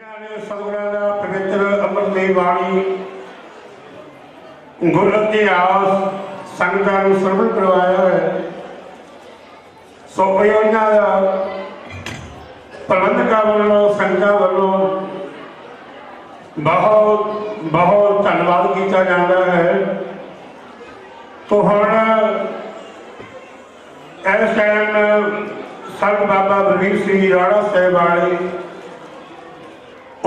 सतगुਰਾਂ ਦਾ पवित्र अमृत ਦੀ ਬਾਣੀ ਗੁਰ ਇਤਿਹਾਸ ਸੰਗਤਾਂ ਨੂੰ ਸਰਵਣ ਕਰਵਾਇਆ ਹੈ। ਸੋ ਉਹਨਾਂ ਦਾ ਪ੍ਰਬੰਧਕਾਂ ਵੱਲੋਂ ਸੰਗਤਾਂ ਵੱਲੋਂ ਬਹੁਤ ਬਹੁਤ ਧੰਨਵਾਦ ਕੀਤਾ ਜਾਂਦਾ ਹੈ। तो ਹੁਣ इस टाइम संत बाबा बलवीर सिंह राणा साहब वाले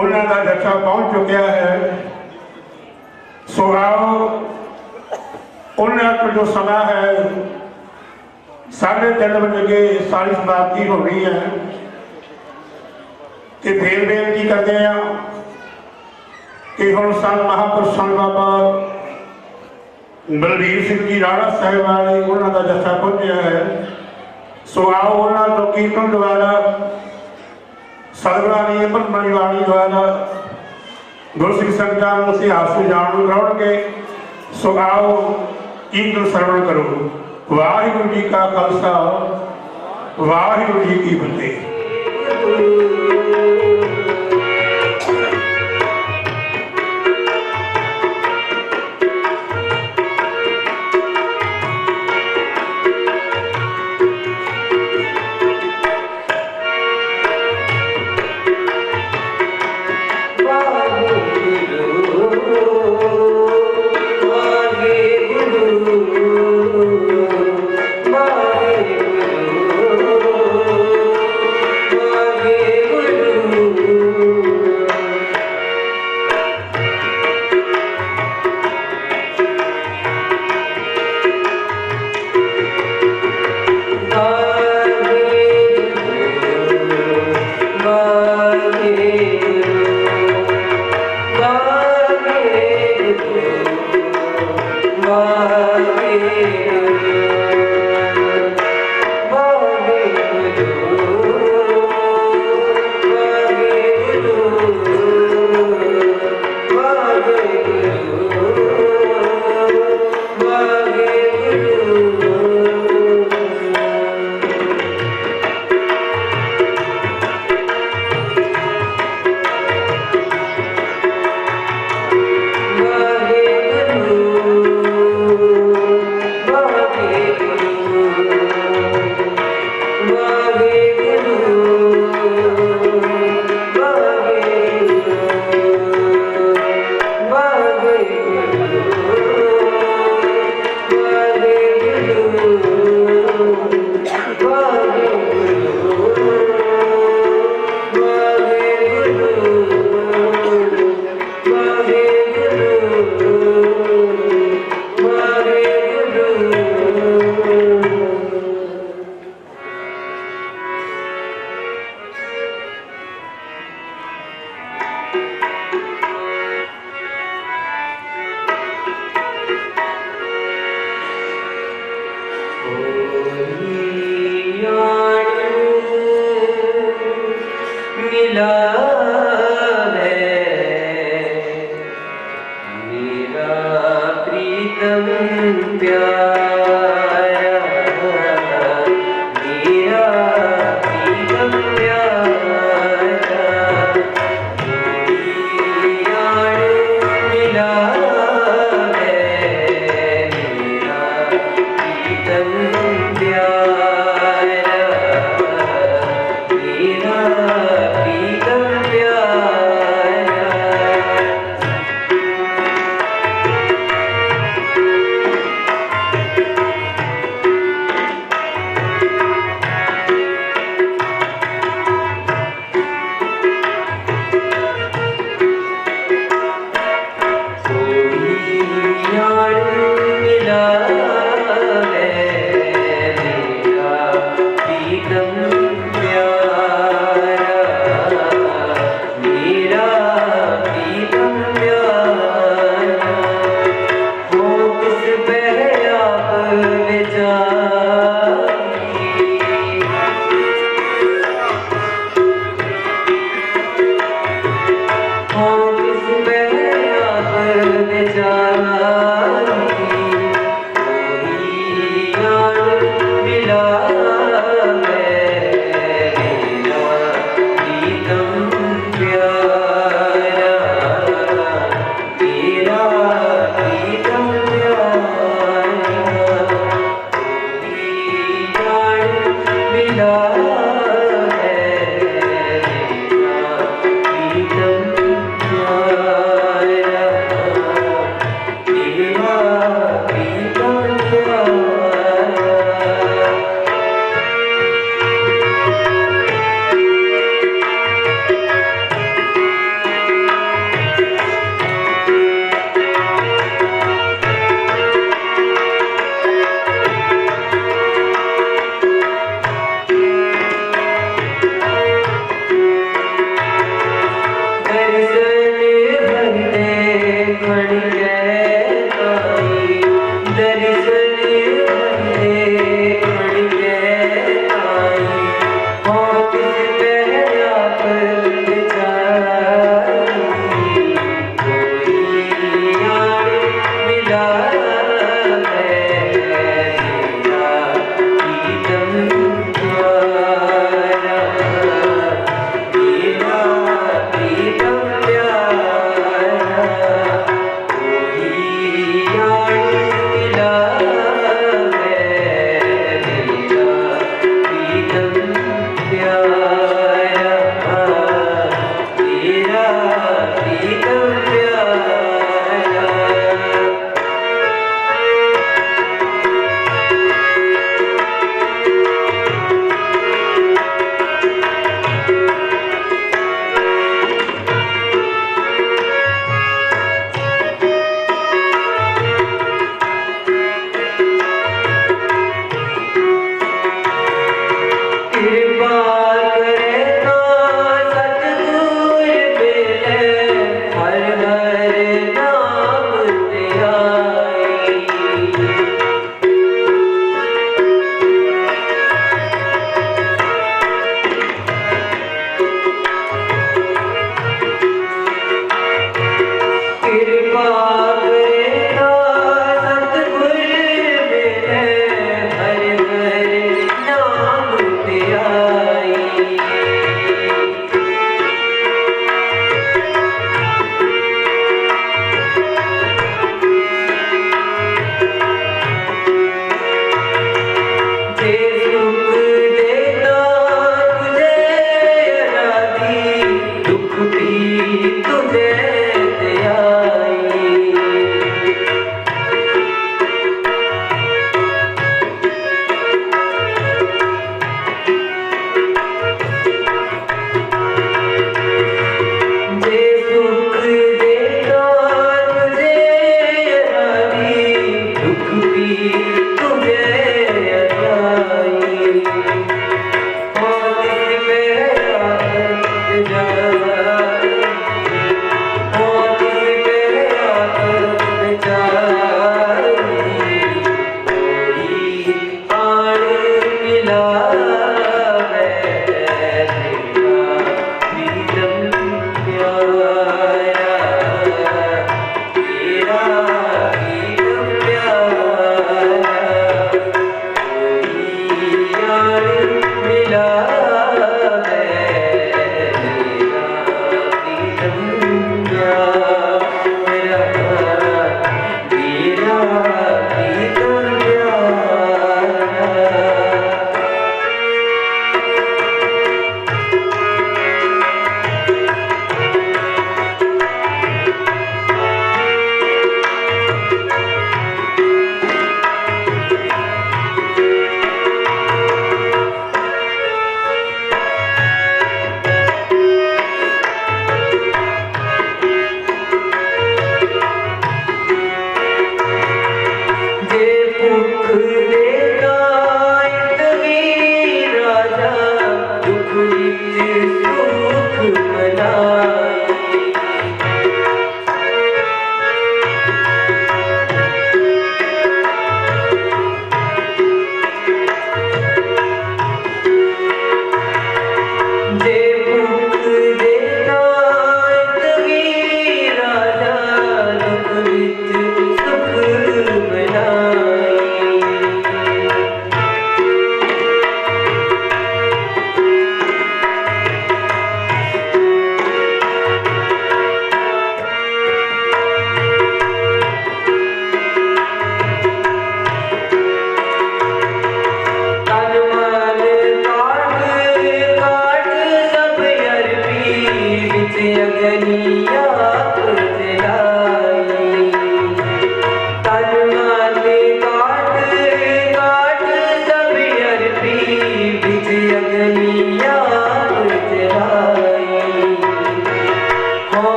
उन्होंने जत्था पहुँच चुका है। सो आओ उन्होंने जो समा है 3:30 बजे के सारी समाप्ति हो रही है कि फिर बेनती करते हैं कि हम संत महापुरुष संत बाबा बलवीर सिंह जी राणा साहब वाले उन्होंने जत्था पहुंचा है। सो आओ उन्होंने तो कीर्तन द्वारा सतगुਰਾਂ ਦੀ ਅੰਮ੍ਰਿਤ ਬਾਣੀ द्वारा गुरसिख संगतां ਨੂੰ इतिहास ਨੂੰ ਜਾਣੂ ਕਰਾਉਣਗੇ। सो आओ कीर्तन श्रवण करो। वाहिगुरू जी का खालसा वाहिगुरू जी की फतेह।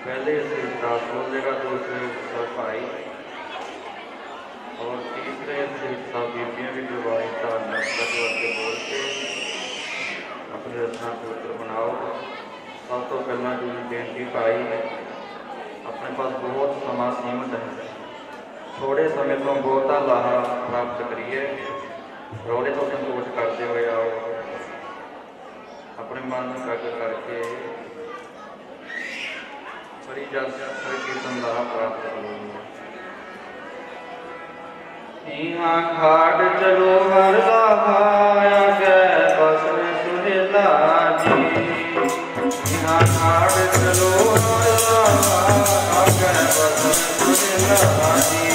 पहले से दास बोलेगा, दूसरे सफाई और तीसरे से सब बीबियाँ भी डुबाई का नक्शा के बोल के अपनी रचना पवित्र बनाओ। सब तो पहला जो बेनती पाई अपने पास बहुत समा सीमित है, थोड़े समय तो बहुता लाहा प्राप्त करिए, रोड़े तो संतोष करते हुए आओ, अपने मन करके हरि जस हरि कीर्तन लाहा प्राप्त करो। यहाँ खाट चलो हर लाया के बसन सुहेला जी, यहाँ खाट चलो हर लाया के बसन सुहेला जी।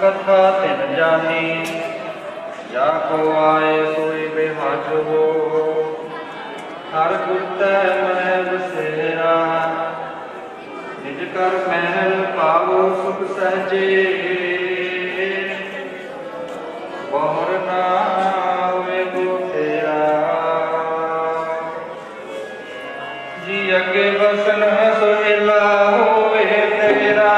कथा तिन जानी, जाको आए सोई बेहाज हो, हर कुत्ते मन बसेरा, निज कर महल पावो सुख सहजे, बहुर ना होए गो तेरा। जी अगे बसन सोहेला होए तेरा,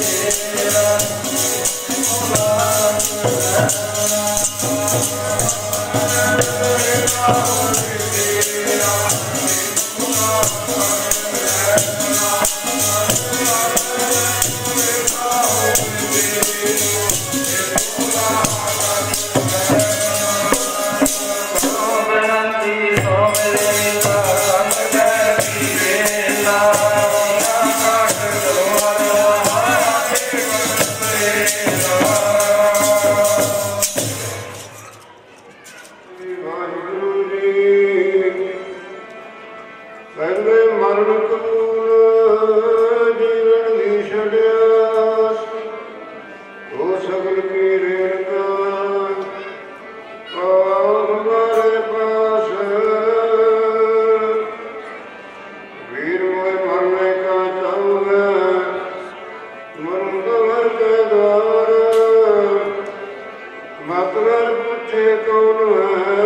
Hare छड़िया ओ सगल की रेणुका हमारे पास वीर मोय मरने का चाहूँगा मरुंदर के द्वार मतलब पूछे कौन है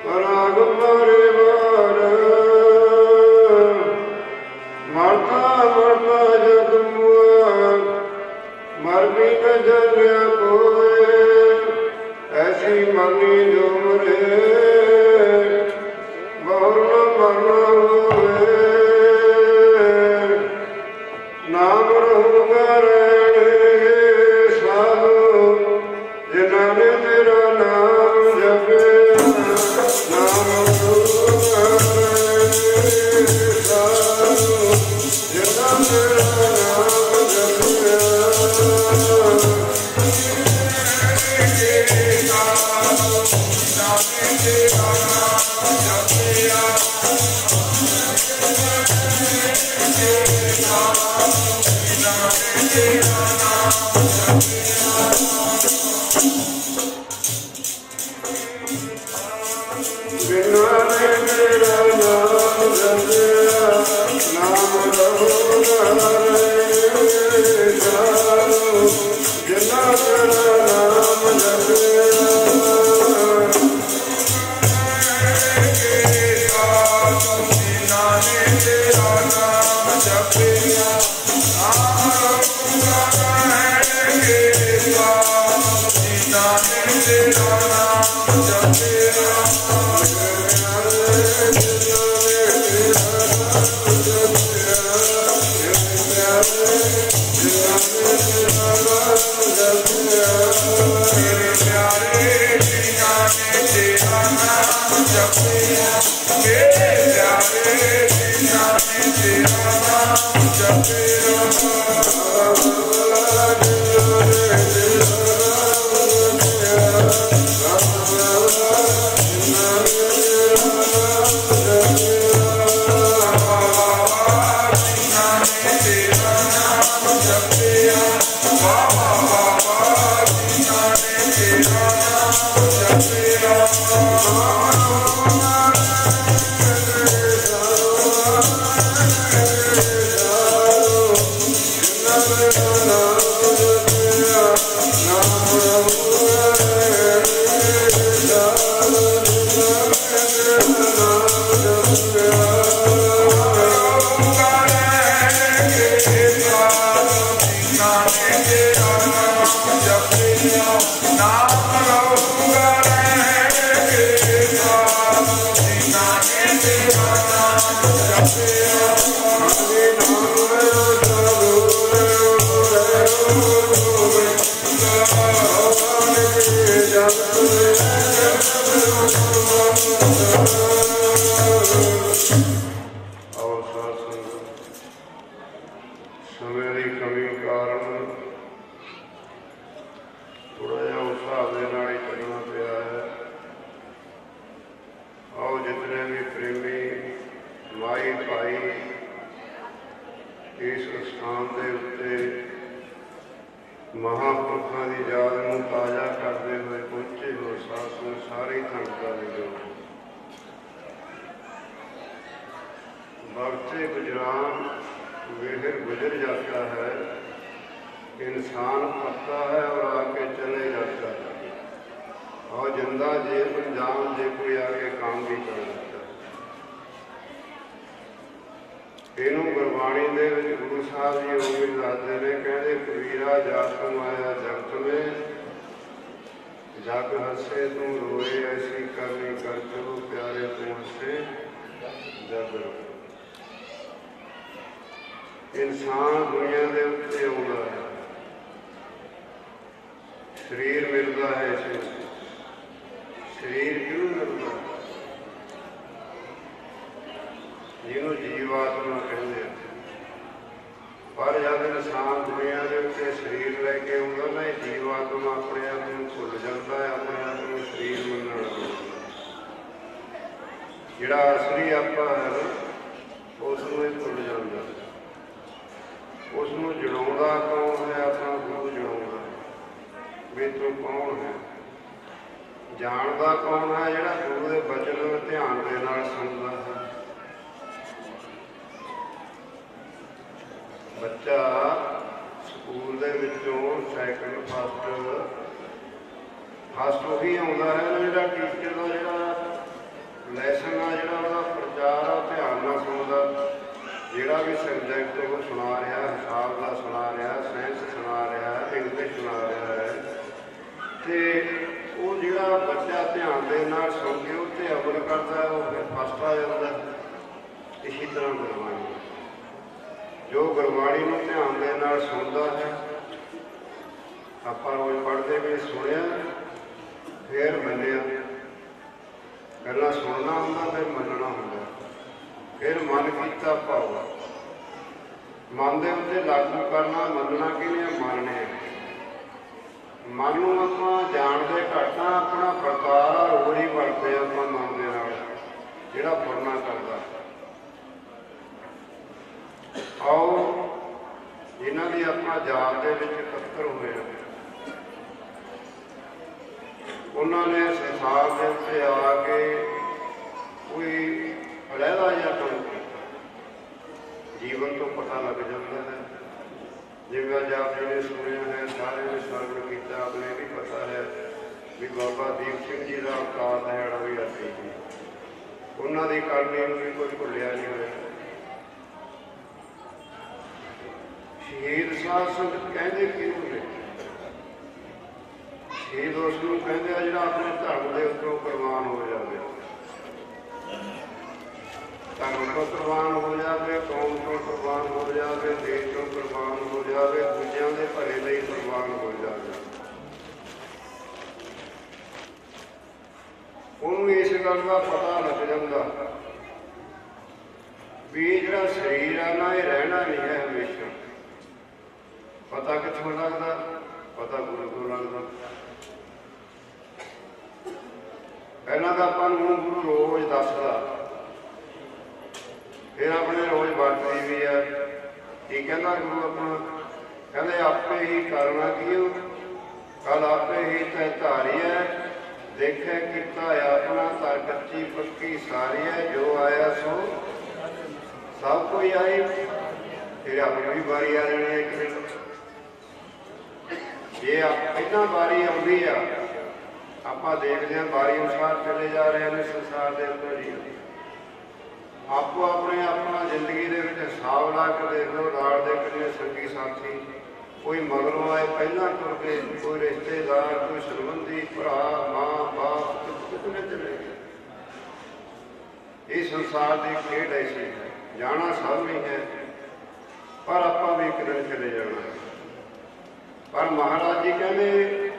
पराग मारे बार मरता मरता जग मुआ मर भी न जगया कोई ऐसी मरनी जो मरे बहुर न मरना होवे नाम रहूँगा रहने साधु जिन्होंने तेरा नाम जपे नाम रहूँगा रहने साधु जिन्होंने तेरा नाम जपे जिन्होंने तेरा नाम जपया नाम रहूँगा रहने साधु जिन्होंने तेरा नाम जपया महापुरखों की याद में ताज़ा करते हुए पहुंचे हो सास में सारी संगत जो वक्ते गुजरान वेहर गुजर जाता है इंसान पता है और आके चले जाता है और जिंदा जे अंजाम जे कोई आगे काम भी कर जाता है। इनू गुरबाणी दे विच गुरु साहब जी उम्मीद दसते ने कहते कबीरा जात कमाया जगत में जग हसे तू रोए ऐसी करनी कर चलो प्यारे तू हसे जग रो। इंसान दुनिया के उत्ते आउंदा है शरीर मिलता है इसे शरीर क्यों मिलता है जिन्हों जीवात्मा कहते हैं पर जब इंसान दुनिया के उत्ते शरीर लैके आउंदा ना जीवात्मा अपने आप को भुल जाता है अपने आप को शरीर मनण लग जाता जिहड़ा असली आपा है ना उसनूं ही भुल जाता ਉਸ ਨੂੰ ਜੜਾਉਂਦਾ ਕੌਣ ਹੈ? ਆਪਣਾ ਗੁਰੂ ਜੜਾਉਂਦਾ ਵੀ ਤੂੰ ਕੌਣ ਹੈ। ਜਾਣਦਾ ਕੌਣ ਹੈ? ਜਿਹੜਾ ਗੁਰੂ ਦੇ ਬਚਨ ਨੂੰ ਧਿਆਨ ਦੇ ਨਾਲ ਸੁਣਦਾ ਹੈ। ਬੱਚਾ ਸਕੂਲ ਦੇ ਵਿੱਚੋਂ ਸੈਕਿੰਡ ਫਸਟ ਉਹੀ ਆਉਂਦਾ ਹੈ ਜਿਹੜਾ ਟੀਚਰ ਦਾ ਜਿਹੜਾ ਲੈਸਨ ਆ, ਜਿਹੜਾ ਉਹਦਾ ਪ੍ਰਚਾਰ ਆ, ਧਿਆਨ ਨਾਲ ਸੁਣਦਾ। ਜਿਹੜਾ ਵੀ ਸਬਜੈਕਟ ਉਹ ਸੁਣਾ ਰਿਹਾ, ਹਿਸਾਬ ਦਾ ਸੁਣਾ ਰਿਹਾ, ਸਾਇੰਸ ਸੁਣਾ ਰਿਹਾ, ਇੰਗਲਿਸ਼ ਸੁਣਾ ਰਿਹਾ ਹੈ, ਅਤੇ ਉਹ ਜਿਹੜਾ ਬੱਚਾ ਧਿਆਨ ਦੇ ਨਾਲ ਸੁਣ ਕੇ ਉਹ 'ਤੇ ਅਮਲ ਕਰਦਾ, ਉਹ ਫਿਰ ਫਸਟ ਆ ਜਾਂਦਾ। ਇਸੇ ਤਰ੍ਹਾਂ ਗੁਰਬਾਣੀ, ਜੋ ਗੁਰਬਾਣੀ ਨੂੰ ਧਿਆਨ ਦੇ ਨਾਲ ਸੁਣਦਾ ਹੈ, ਆਪਾਂ ਰੋਜ਼ ਪੜ੍ਹਦੇ ਵੀ ਸੁਣਿਆ ਫਿਰ ਮੰਨਿਆ। ਪਹਿਲਾਂ ਸੁਣਨਾ ਹੁੰਦਾ, ਫਿਰ ਮੰਨਣਾ ਹੁੰਦਾ, ਫਿਰ ਮਨ ਕੀਤਾ ਭਾਵ। ਮਨ ਦੇ ਉੱਤੇ ਲਾਗੂ ਕਰਨਾ, ਮੰਨਣਾ ਕਿਹਨੇ? ਮਨ ਨੇ। ਮਨ ਨੂੰ ਆਪਾਂ ਜਾਣਦੇ ਘੱਟ ਹਾਂ, ਆਪਣਾ ਵਰਤਾਰਾ ਰੋਜ਼ ਹੀ ਵਰਤਦੇ ਆਪਾਂ ਮਨ ਦੇ ਨਾਲ, ਜਿਹੜਾ ਫੁਰਨਾ ਕਰਦਾ। ਆਓ ਜਿਨ੍ਹਾਂ ਦੀ ਆਪਾਂ ਯਾਦ ਦੇ ਵਿੱਚ ਇਕੱਤਰ ਹੋਏ ਹਾਂ, ਉਹਨਾਂ ਨੇ ਸੰਸਾਰ ਦੇ ਉੱਤੇ ਆ ਕੇ ਕੋਈ ਅਲੱਗਾ ਜਿਹਾ ਕੰਮ ਕੀਤਾ। ਜੀਵਨ ਤੋਂ ਪਤਾ ਲੱਗ ਜਾਂਦਾ ਹੈ। ਜਿਵੇਂ ਅੱਜ ਆਪ ਜੀ ਨੇ ਸੁਣਿਆ ਹੈ, ਸਾਰੇ ਨੇ ਸਰਵਣ ਕੀਤਾ, ਆਪਣੇ ਵੀ ਪਤਾ ਹੈ ਵੀ ਬਾਬਾ ਦੀਪ ਸਿੰਘ ਜੀ ਦਾ ਅਵਤਾਰ ਦਿਹਾੜਾ ਵੀ ਅੱਜ ਸੀ। ਉਹਨਾਂ ਦੀ ਕਰਨੀ ਨੂੰ ਵੀ ਕੋਈ ਭੁੱਲਿਆ ਨਹੀਂ ਹੋਇਆ। ਸ਼ਹੀਦ ਸਾਧ ਸੰਗਤ ਕਹਿੰਦੇ ਕਿਹਨੂੰ ਨੇ? ਸ਼ਹੀਦ ਉਸ ਨੂੰ ਕਹਿੰਦੇ ਆ ਜਿਹੜਾ ਆਪਣੇ ਧਰਮ ਦੇ ਉੱਤੋਂ ਕੁਰਬਾਨ ਹੋ ਜਾਵੇ। ਧਰਮ ਤੋਂ ਕੁਰਬਾਨ ਹੋ ਜਾਵੇ, ਕੌਮ ਤੋਂ ਕੁਰਬਾਨ ਹੋ ਜਾਵੇ, ਦੇਸ਼ ਤੋਂ ਕੁਰਬਾਨ ਹੋ ਜਾਵੇ, ਦੂਜਿਆਂ ਦੇ ਭਲੇ ਲਈ ਕੁਰਬਾਨ ਹੋ ਜਾਵੇ। ਉਹਨੂੰ ਇਸ ਗੱਲ ਦਾ ਪਤਾ ਲੱਗ ਜਾਂਦਾ ਵੀ ਜਿਹੜਾ ਸਰੀਰ ਆ ਨਾ, ਇਹ ਰਹਿਣਾ ਨਹੀਂ ਹੈ ਹਮੇਸ਼ਾ। ਪਤਾ ਕਿੱਥੋਂ ਲੱਗਦਾ? ਪਤਾ ਗੁਰੂ ਤੋਂ ਲੱਗਦਾ। ਪਹਿਲਾਂ ਤਾਂ ਆਪਾਂ ਨੂੰ ਗੁਰੂ ਰੋਜ਼ ਦੱਸਦਾ, ਫਿਰ ਆਪਣੇ ਰੋਜ਼ ਵਰਤਦੀ ਵੀ ਆ। ਕੀ ਕਹਿੰਦਾ ਗੁਰੂ ਆਪਣਾ? ਕਹਿੰਦੇ ਆਪੇ ਹੀ ਕਰਨਾ ਕੀਓ, ਕੱਲ ਆਪੇ ਹੀ ਤੈ ਧਾਰੀ ਹੈ, ਦੇਖੇ ਕੀਤਾ ਆਪਣਾ, ਧਰ ਕੱਚੀ ਪੱਕੀ ਸਾਰੀ ਹੈ, ਜੋ ਆਇਆ ਸੋ ਸਭ ਕੋਈ ਆਈ। ਫਿਰ ਆਪਣੀ ਵੀ ਵਾਰੀ ਆ ਜਾਣੀ ਹੈ ਇੱਕ ਦਿਨ। ਜੇ ਪਹਿਲਾਂ ਵਾਰੀ ਆਉਂਦੀ ਆ, ਆਪਾਂ ਦੇਖਦੇ ਹਾਂ ਵਾਰੀ ਅਨੁਸਾਰ ਚਲੇ ਜਾ ਰਹੇ ਨੇ ਸੰਸਾਰ ਦੇ ਅੰਦਰ ਜੀ। ਆਪੋ ਆਪਣੇ ਆਪਣਾ ਜ਼ਿੰਦਗੀ ਦੇ ਵਿੱਚ ਹਿਸਾਬ ਲਾ ਕੇ ਦੇਖ ਲਓ, ਨਾਲ ਦੇ ਕਿੰਨੇ ਸੰਗੀ ਸਾਥੀ, ਕੋਈ ਮਗਰੋਂ ਆਏ, ਪਹਿਲਾਂ ਤੁਰ ਗਏ, ਕੋਈ ਰਿਸ਼ਤੇਦਾਰ, ਕੋਈ ਸੰਬੰਧੀ, ਭਰਾ, ਮਾਂ ਬਾਪ, ਕਿਤਨੇ ਚਲੇ ਗਏ। ਇਹ ਸੰਸਾਰ ਦੀ ਖੇਡ ਐਸੀ ਹੈ, ਜਾਣਾ ਸਭ ਨਹੀਂ ਹੈ, ਪਰ ਆਪਾਂ ਵੀ ਇੱਕ ਦਿਨ ਚਲੇ ਜਾਣਾ। ਪਰ ਮਹਾਰਾਜ ਜੀ ਕਹਿੰਦੇ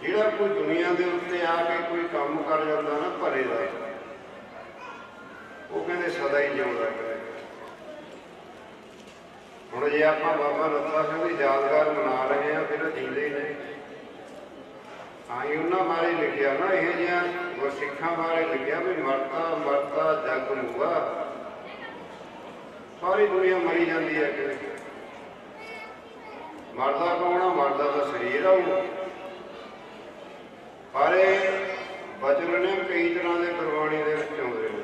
ਜਿਹੜਾ ਕੋਈ ਦੁਨੀਆ ਦੇ ਉੱਤੇ ਆ ਕੇ ਕੋਈ ਕੰਮ ਕਰ ਜਾਂਦਾ ਨਾ ਭਲੇ ਦਾ, ਉਹ ਕਹਿੰਦੇ ਸਦਾ ਹੀ ਜਿਉਂਦਾ ਕਰੇ। ਹੁਣ ਜੇ ਆਪਾਂ ਬਾਬਾ ਨੱਥਾ ਸਿੰਘ ਦੀ ਯਾਦਗਾਰ ਮਨਾ ਰਹੇ ਹਾਂ, ਫਿਰ ਜੀਂਦੇ ਹੀ ਨਹੀਂ। ਆਈ ਉਹਨਾਂ ਬਾਰੇ ਲਿਖਿਆ ਨਾ, ਇਹ ਜਿਹਾ ਗੁਰਸਿੱਖਾਂ ਬਾਰੇ ਲਿਖਿਆ ਵੀ ਮਰਤਾ ਮਰਤਾ ਜਗ ਮੁਆ, ਸਾਰੀ ਦੁਨੀਆ ਮਰੀ ਜਾਂਦੀ ਹੈ। ਕਿ ਮਰਦਾ ਕੌਣ ਆ? ਮਰਦਾ ਤਾਂ ਸਰੀਰ ਆ। ਪਰ ਇਹ ਬਚਨ ਨੇ ਕਈ ਤਰ੍ਹਾਂ ਦੇ ਗੁਰਬਾਣੀ ਦੇ ਵਿੱਚ ਆਉਂਦੇ ਨੇ,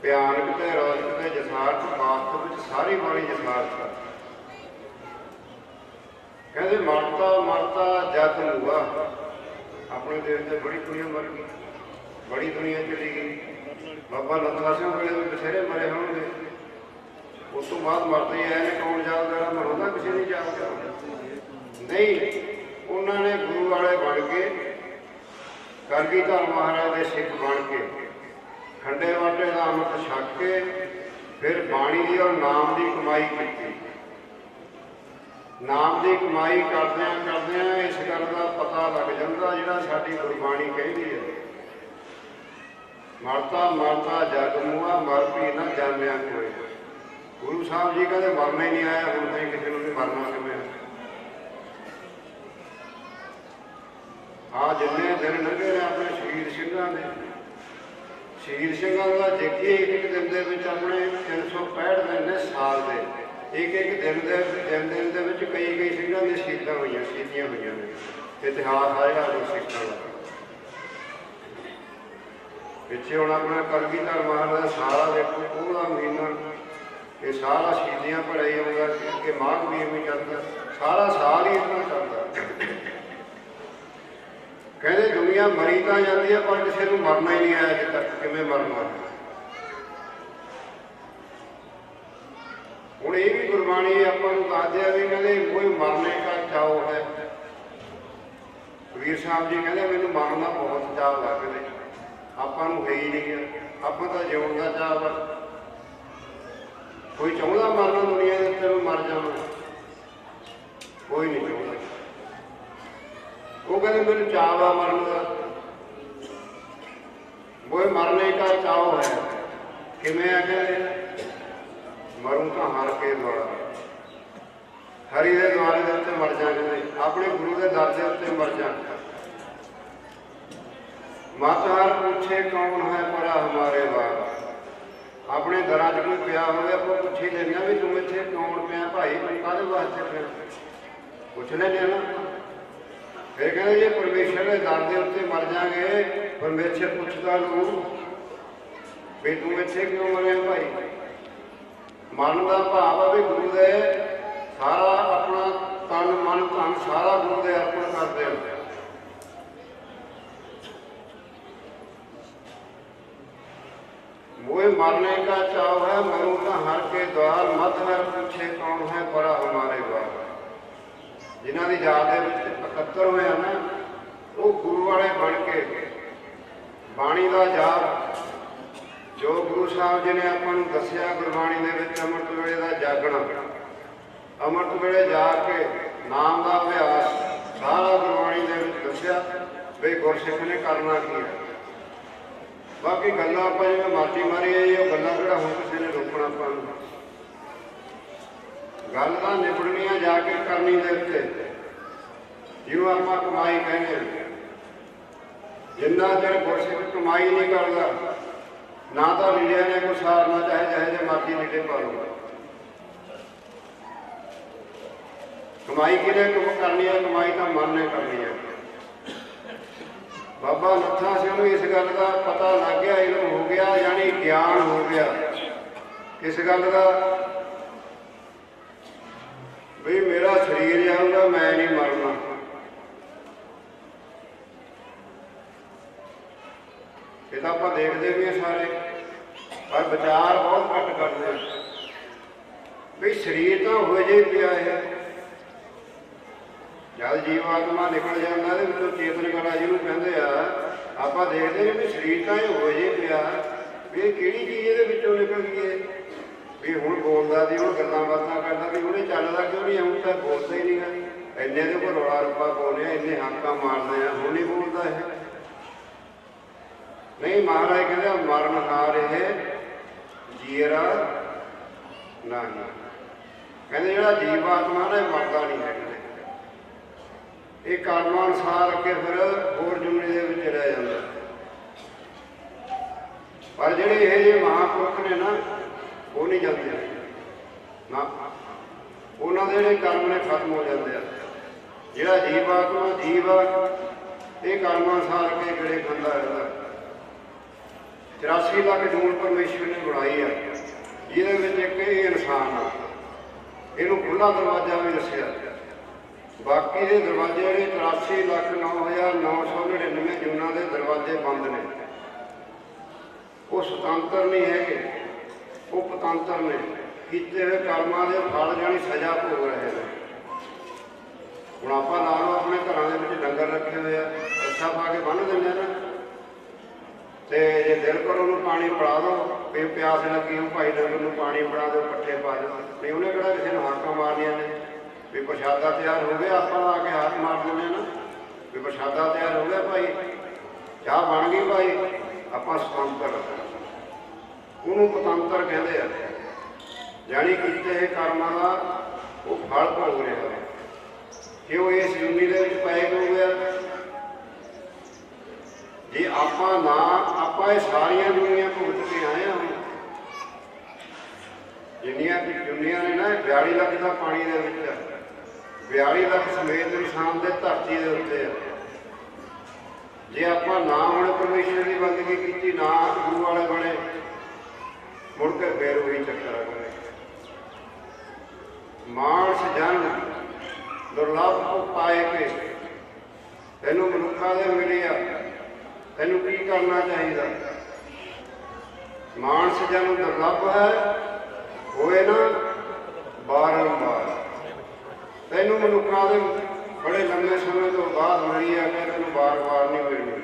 ਭਿਆਨਕ ਤੇ ਰੌਚਕ ਤੇ ਜਥਾਰਥ, ਵਾਸਤਵ ਵਿੱਚ ਸਾਰੀ ਬਾਣੀ ਜਥਾਰਥ। ਕਹਿੰਦੇ ਮਰਤਾ ਮਰਤਾ ਜਗ ਮੁਆ। ਆਪਣੇ ਦੇਸ਼ ਤੇ ਬੜੀ ਦੁਨੀਆ ਮਰ ਗਈ, ਬੜੀ ਦੁਨੀਆ ਚਲੀ ਗਈ। ਬਾਬਾ ਨੱਥਾ ਸਿੰਘ ਵੇਲੇ ਵੀ ਬਥੇਰੇ ਮਰੇ ਹੋਣਗੇ। ਉਸ ਤੋਂ ਬਾਅਦ ਮਰਦੇ ਆਏ ਨੇ, ਕੌਣ ਯਾਦਗਾਰਾਂ ਮਰਾਉਂਦਾ? ਕਿਸੇ ਨਹੀਂ ਯਾਦਗਾਰ ਨਹੀਂ। ਉਹਨਾਂ ਨੇ ਗੁਰੂ ਵਾਲੇ ਬਣ ਕੇ, ਕਰਗੀ ਧਰ ਮਹਾਰਾਜ ਦੇ ਸਿੱਖ ਬਣ ਕੇ, ਖੰਡੇ ਵਾਟੇ ਦਾ ਅੰਮ੍ਰਿਤ ਛਕ ਕੇ, ਫਿਰ ਬਾਣੀ ਦੀ ਔਰ ਨਾਮ ਦੀ ਕਮਾਈ ਕੀਤੀ। ਨਾਮ ਦੀ ਕਮਾਈ ਕਰਦਿਆਂ ਕਰਦਿਆਂ ਇਸ ਗੱਲ ਦਾ ਪਤਾ ਲੱਗ ਜਾਂਦਾ ਜਿਹੜਾ ਸਾਡੀ ਗੁਰਬਾਣੀ ਕਹਿੰਦੀ ਹੈ, ਮਰਤਾ ਮਰਤਾ ਜਗ ਮੁਆ, ਮਰ ਵੀ ਨਾ ਜਾਣਿਆ ਕੋਈ। ਗੁਰੂ ਸਾਹਿਬ ਜੀ ਕਹਿੰਦੇ ਮਰਨਾ ਹੀ ਨਹੀਂ ਆਇਆ, ਹੁਣ ਤਾਂ ਕਿਸੇ ਨੂੰ ਵੀ ਮਰਨਾ ਕਿਵੇਂ। ਆ ਜਿੰਨੇ ਦਿਨ ਲੰਘੇ ਨੇ ਆਪਣੇ ਸ਼ਹੀਦ ਸਿੰਘਾਂ ਦੇ, ਸ਼ਹੀਦ ਸਿੰਘਾਂ ਦਾ ਦੇਖੀਏ ਇੱਕ ਦਿਨ ਦੇ ਵਿੱਚ ਆਪਣੇ 365 ਦਿਨ ਨੇ ਸਾਲ ਦੇ। एक एक दिन ਦੇ ਵਿੱਚ ਕਈ ਸਿੰਘਾਂ ਦੀਆਂ ਸ਼ਹੀਦੀਆਂ ਹੋਈਆਂ ਨੇ। ਇਤਿਹਾਸ ਆਏਗਾ ਸਿੱਖਾਂ ਦਾ। ਪਿੱਛੇ ਹੁਣ ਆਪਣਾ ਕਲਗੀਧਰ ਮਹਾਰਾਜ ਦਾ ਸਾਰਾ ਦੇਖੋ, ਪੂਰਾ ਮਹੀਨਾ ਇਹ ਸਾਰਾ ਸ਼ਹੀਦੀਆਂ ਭਰਿਆ ਹੀ ਆਉਂਦਾ ਕਿ ਮਾਘ ਮਹੀਨੇ ਚੱਲਦਾ, ਸਾਰਾ ਸਾਲ ਹੀ ਇਤਨਾ ਚੱਲਦਾ। ਕਹਿੰਦੇ ਦੁਨੀਆ ਮਰੀ ਤਾਂ ਜਾਂਦੀ ਹੈ ਪਰ ਕਿਸੇ ਨੂੰ ਮਰਨਾ ਹੀ ਨਹੀਂ ਆਇਆ ਅਜੇ ਤੱਕ। ਕਿਵੇਂ ਮਰਨਾ? ਹੁਣ ਇਹ ਵੀ ਗੁਰਬਾਣੀ ਆਪਾਂ ਨੂੰ ਦੱਸਦੇ ਆ ਵੀ ਕਹਿੰਦੇ ਕੋਈ ਮਰਨੇ ਦਾ ਚਾਓ ਹੈ। ਕਬੀਰ ਸਾਹਿਬ ਜੀ ਕਹਿੰਦੇ ਮੈਨੂੰ ਮਰਨ ਦਾ ਬਹੁਤ ਚਾਅ ਲੱਗਦਾ, ਆਪਾਂ ਨੂੰ ਹੈ ਹੀ ਨਹੀਂ, ਆਪਾਂ ਤਾਂ ਜਿਉਣ ਦਾ ਚਾਅ ਵਾ। ਕੋਈ ਚਾਹੁੰਦਾ ਮਰਨਾ ਦੁਨੀਆ ਦੇ ਉੱਤੇ ਮਰ ਜਾਵਾਂ? ਕੋਈ ਨਹੀਂ ਚਾਹੁੰਦਾ। ਉਹ ਕਹਿੰਦੇ ਮੈਨੂੰ ਚਾਅ ਵਾ ਮਰਨ ਦਾ। ਕੋਈ ਮਰਨੇ ਦਾ ਚਾਓ ਹੈ। ਕਿਵੇਂ ਆ? ਕਹਿੰਦੇ ਮਰੂ ਤਾਂ ਹਾਰ ਕੇ ਦੁਆਰਾ, ਹਰੀ ਦੇ ਦੁਆਰੇ ਦੇ ਉੱਤੇ ਮਰ ਜਾਂਦੇ, ਆਪਣੇ ਗੁਰੂ ਦੇ ਦਰ ਦੇ ਉੱਤੇ ਮਰ ਜਾਂਦੇ। ਮਾਤਾਰ ਪੁੱਛੇ ਕੌਣ ਹੈ ਪਰਾ ਹਮਾਰੇ ਬਾਪ। ਆਪਣੇ ਦਰਾਂ 'ਚ ਕੋਈ ਪਿਆ ਹੋਵੇ ਆਪਾਂ ਪੁੱਛ ਹੀ ਲੈਂਦੇ ਵੀ ਤੂੰ ਇੱਥੇ ਕੌਣ ਪਿਆ ਭਾਈ, ਮੈਨੂੰ ਕਾਹਦੇ ਵਾਸਤੇ ਪਿਆ? ਪੁੱਛ ਲੈਂਦੇ ਨਾ। ਫਿਰ ਕਹਿੰਦੇ ਜੇ ਪਰਮੇਸ਼ਰ ਦੇ ਦਰ ਦੇ ਉੱਤੇ ਮਰ ਜਾਗੇ, ਪਰਮੇਸ਼ਰ ਪੁੱਛਦਾ ਨੂੰ ਵੀ ਤੂੰ ਇੱਥੇ ਕਿਉਂ ਮਰਿਆ ਭਾਈ? ਮਨ ਦਾ ਭਾਵ ਆ ਵੀ ਗੁਰੂ ਦੇ ਸਾਰਾ ਆਪਣਾ ਤਨ ਮਨ ਧਨ ਸਾਰਾ ਗੁਰੂ ਦੇ ਅਰਪਣ ਕਰਦੇ ਹੁੰਦੇ ਆ। मोह मरने का चाव है, मरूं तो हर के द्वार, मत हर पूछे कौन है परा हमारे बार। जिन्हों की याद इकट्ठर होए ना, वो गुरु वाले बन के बाणी का जाप जो गुरु साहब जी ने आपको दसिया गुरबाणी के अमृत वेले का जागना, अमृत वेले जाके नाम का अभ्यास सारा गुरबाणी के दसिया भी गुरसिख ने करना की है। बाकी गल्लां आपां जिवें मर्जी मारी जाइए, वो गल्लां किहड़ा हुण किसी ने रोकना आपां नूं। गल तां निबड़नी आ जाके करनी दे उत्ते। जिवें आपां कमाई कहने जिन्ना चਿਰ गुरसिख कमाई नहीं करदा ना तो लीड़ियां ने कोई सारना, चाहे चाहे जे मर्जी लीड़े पा लो। कमाई किहने करनी है? कमाई तो मन ने करनी है। बाबा नत्था सिंह इस गल का पता लग गया, इल्म हो गया, यानी ज्ञान हो गया। किस गल का? भी मेरा शरीर जाऊंगा, मैं नहीं मरना। ये तो आप देखते भी हैं सारे, पर विचार बहुत घट करते हैं भी शरीर तो हो जे पिया है। जब जीवात्मा निकल जाता तो चेतन कला जिन्होंने कहते हैं, आप देखते हैं भी शरीर तो हो जे पिया भी किहड़ी चीज़ ये निकल गई है। भी हुण बोलता सी, हुण गल्लां बातां करदा, भी हुणे चलदा क्यों नहीं? हुण तो बोलता ही नहीं है। इन्ने दे कोल रौला रप्पा पाउने, इन्ने हाकां मारदे आ, हुण नहीं बोलता है। नहीं, महाराज कहते मरण हार है जीरा नहीं। कहते जिहड़ा जीवात्मा ना मरदा नहीं है, ये कर्मां अनुसार अगे फिर होर जुमले दे विच रह जांदा। पर जिहड़े इह जिहे महापुरख ने ना, वो नहीं जाते ना, उन्हां दे जिहड़े कर्म ने खत्म हो जाते हैं। जिहड़ा जीवात्मा जीव आ, ये कर्मां अनुसार अगे गिड़े खांदा रहंदा। 84 लाख जून परमेश्वर ने बनाई है, जिहदे विच इक ये इंसान आ, इहनूं खुला दरवाजा भी दस्सिया। बाकी के दरवाजे जोड़े 83,09,999 जूना के दरवाजे बंद ने, वो स्वतंत्र नहीं है, वो पतंत्र ने। किए हुए कर्मां के फल जानी सजा भोग रहे हैं। हुण आपां ला लो अपने घरां दे विच डंगर रखे हुए आ, रस्सा पा के बन्ह दिंदे ना, ते जे दिल करो उन्होंने पानी पिला दो, भी प्यास लगी हो भाई डंगर नूं पानी पिला दो, पट्ठे पा दो। नहीं उन्हें किहड़ा किसी नूं हाकां मारनियां ने भी प्रशादा तैयार हो गया, आप आके हाथ मार दें ना भी प्रशादा तैयार हो गया भाई, चाह बन गई भाई, आप स्वतंत्र। उन्होंने पतंत्र कहते हैं, यानी किए कर्मां का वो फल भोग रहा है। क्यों इस यूनी के पैक हो गया? जे आप ना आप सारिया दुनिया भुगत के आए हैं, ਜਿੰਨੀਆਂ ਕਿ ਦੁਨੀਆਂ ਨੇ ਨਾ 42 ਲੱਖ ਦਾ ਪਾਣੀ ਦੇ ਵਿੱਚ ਆ, 42 ਲੱਖ ਸਮੇਤ ਇਨਸਾਨ ਦੇ ਧਰਤੀ ਦੇ ਉੱਤੇ ਆ। ਜੇ ਆਪਾਂ ਨਾ ਹੁਣ ਪਰਮੇਸ਼ਰ ਦੀ ਬੰਦਗੀ ਕੀਤੀ, ਨਾ ਗੁਰੂ ਵਾਲੇ ਬਣੇ, ਮੁੜ ਕੇ ਫੇਰ ਉਹੀ ਚੱਕਰ ਆ ਗਏ। ਮਾਨਸ ਜਨ ਦੁਰਲਭ ਕੋ ਪਾਏ ਕੇ, ਤੈਨੂੰ ਮਨੁੱਖਾਂ ਦੇ ਮਿਲਿਆ, ਤੈਨੂੰ ਕੀ ਕਰਨਾ ਚਾਹੀਦਾ? ਮਾਨਸ ਜਨ ਦੁਰਲਭ ਹੈ ਹੋਏ ਨਾ ਬਾਰੰਬਾਰ। ਤੈਨੂੰ ਮਨੁੱਖਾਂ ਦੇ ਬੜੇ ਲੰਮੇ ਸਮੇਂ ਤੋਂ ਬਾਅਦ ਮਿਲੀ ਆ ਕਿ ਤੈਨੂੰ ਬਾਰ-ਬਾਰ ਨਹੀਂ ਮਿਲਣੀ।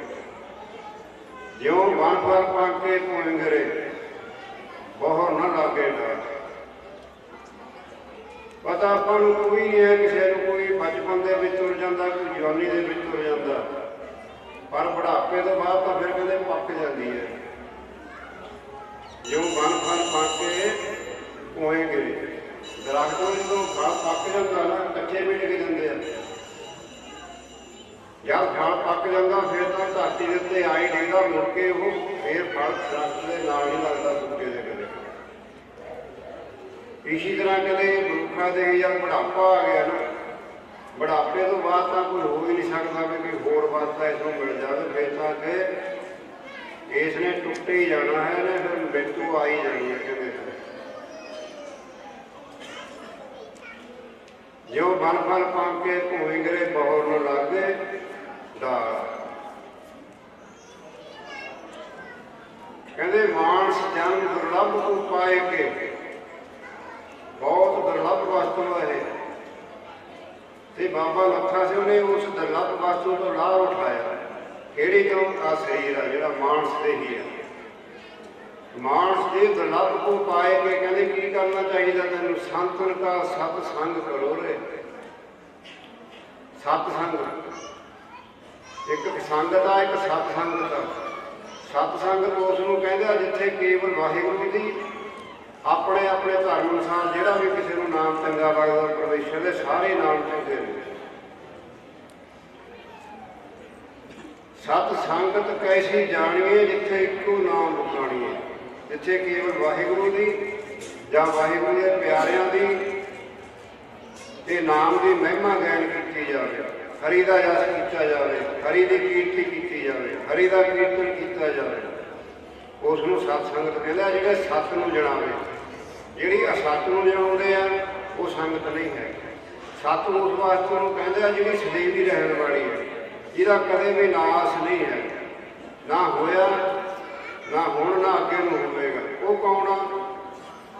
ਜਿਉਂ ਵਨ ਫਲ ਪਾ ਕੇ ਪੁੰਗਰੇ ਬਹੁਤ ਨਾ ਲਾਗੇ ਡਰ। ਪਤਾ ਆਪਾਂ ਨੂੰ ਕੋਈ ਨਹੀਂ ਹੈ, ਕਿਸੇ ਨੂੰ ਕੋਈ ਬਚਪਨ ਦੇ ਵਿੱਚ ਤੁਰ ਜਾਂਦਾ, ਕੋਈ ਜਵਾਨੀ ਦੇ ਵਿੱਚ ਤੁਰ ਜਾਂਦਾ, ਪਰ ਬੁਢਾਪੇ ਤੋਂ ਬਾਅਦ ਤਾਂ ਫਿਰ ਕਹਿੰਦੇ ਪੱਕ ਜਾਂਦੀ ਹੈ। ਜਿਉਂ ਵਨ ਫਲ ਪਾ ਕੇ ਪੁੰਗਰੇ, ਦਰਖਤ ਨੂੰ ਜਦੋਂ ਫਲ ਪੱਕ ਜਾਂਦਾ ਨਾ, ਕੱਚੇ ਵੀ ਡਿੱਗ ਜਾਂਦੇ ਆ। ਜਦ ਫਲ ਪੱਕ ਜਾਂਦਾ ਫਿਰ ਤਾਂ ਧਰਤੀ ਦੇ ਉੱਤੇ ਆਈ ਡਿੱਗਦਾ, ਮੁੜ ਕੇ ਉਹ ਫੇਰ ਫਲ ਦਰਖਤ ਦੇ ਨਾਲ ਨਹੀਂ ਲੱਗਦਾ ਬੂਟੇ ਦੇ ਕਦੇ। ਇਸੇ ਤਰ੍ਹਾਂ ਕਦੇ ਮਨੁੱਖਾਂ ਦੇ ਜਦ ਬੁਢਾਪਾ ਆ ਗਿਆ ਨਾ, ਬੁਢਾਪੇ ਤੋਂ ਬਾਅਦ ਤਾਂ ਕੋਈ ਹੋ ਹੀ ਨਹੀਂ ਸਕਦਾ ਵੀ ਕੋਈ ਹੋਰ ਵਾਸਤਾ ਇਸ ਨੂੰ ਮਿਲ ਜਾਵੇ। ਫਿਰ ਤਾਂ ਕਿ ਇਸ ਨੇ ਟੁੱਟ ਹੀ ਜਾਣਾ ਹੈ ਨਾ, ਫਿਰ ਮ੍ਰਿਤੂ ਆ ਹੀ ਜਾਣੀ ਹੈ। ਕਹਿੰਦੇ ਜਿਉਂ ਬਨ ਫਲ ਪਾ ਕੇ ਭੂਇੰਗਰੇ ਬਹੁਰ ਨੂੰ ਲਾਗੇ ਡਾਰ। ਕਹਿੰਦੇ ਮਾਨਸ ਜਨ ਦੁਰਲਭ ਕੋ ਪਾਏ ਕੇ, ਬਹੁਤ ਦੁਰਲਭ ਵਸਤੂ ਹੈ ਤੇ ਬਾਬਾ ਲੱਖਾ ਸਿੰਘ ਨੇ ਉਸ ਦੁਰਲਭ ਵਸਤੂ ਤੋਂ ਲਾਭ ਉਠਾਇਆ। ਕਿਹੜੀ ਤੋਂ? ਆ ਸਰੀਰ ਆ ਜਿਹੜਾ ਮਾਨਸ ਤੇ ਹੀ ਹੈ। ਮਾਨਸ ਦੇ ਦੁਰਲਭ ਕੋ ਪਾਏ ਕੇ ਕਹਿੰਦੇ ਕੀ ਕਰਨਾ ਚਾਹੀਦਾ ਤੈਨੂੰ? ਸੰਤਨ ਕਾ ਸਤ ਸੰਗ ਕਰੋ ਰੇ। ਸਤ ਸੰਗ, ਇੱਕ ਸੰਗਤ ਆ, ਇੱਕ ਸਤ ਸੰਗਤ ਆ। ਸਤ ਸੰਗਤ ਉਸ ਨੂੰ ਕਹਿੰਦੇ ਆ ਜਿੱਥੇ ਕੇਵਲ ਵਾਹਿਗੁਰੂ ਦੀ ਆਪਣੇ ਆਪਣੇ ਧਰਮ ਅਨੁਸਾਰ ਜਿਹੜਾ ਵੀ ਕਿਸੇ ਨੂੰ ਨਾਮ ਚੰਗਾ ਲੱਗਦਾ, ਪਰਮੇਸ਼ਰ ਦੇ ਸਾਰੇ ਨਾਮ ਚੰਗੇ ਨੇ। ਸਤ ਸੰਗਤ ਕੈਸੀ ਜਾਣੀਏ ਜਿੱਥੇ ਇੱਕੋ ਨਾਮ ਬੁਲਾਣੀਏ। ਜਿੱਥੇ ਕੇਵਲ ਵਾਹਿਗੁਰੂ ਦੀ ਜਾਂ ਵਾਹਿਗੁਰੂ ਦੇ ਪਿਆਰਿਆਂ ਦੀ ਤੇ ਨਾਮ ਦੀ ਮਹਿਮਾ ਗਾਇਨ ਕੀਤੀ ਜਾਵੇ, ਹਰੀ ਦਾ ਜਸ ਕੀਤਾ ਜਾਵੇ, ਹਰੀ ਦੀ ਕੀਰਤੀ ਕੀਤੀ ਜਾਵੇ, ਹਰੀ ਦਾ ਕੀਰਤਨ ਕੀਤਾ ਜਾਵੇ, ਉਸ ਨੂੰ ਸਤ ਸੰਗਤ ਕਹਿੰਦਾ। ਜਿਹੜੇ ਸੱਤ ਨੂੰ ਜਣਾਵੇ, ਜਿਹੜੀ ਅਸੱਤ ਨੂੰ ਜਣਾਉਂਦੇ ਆ ਉਹ ਸੰਗਤ ਨਹੀਂ ਹੈ। ਸੱਤ ਉਸ ਵਾਸਤੇ ਨੂੰ ਕਹਿੰਦੇ ਆ ਜਿਹੜੀ ਸਦੀਵੀ ਰਹਿਣ ਵਾਲੀ ਹੈ, ਜਿਹਦਾ ਕਦੇ ਵੀ ਨਾਸ ਨਹੀਂ ਹੈ, ਨਾ ਹੋਇਆ, ਨਾ ਹੁਣ, ਨਾ ਅੱਗੇ ਨੂੰ ਹੋਵੇਗਾ। ਉਹ ਕੌਣ ਆ?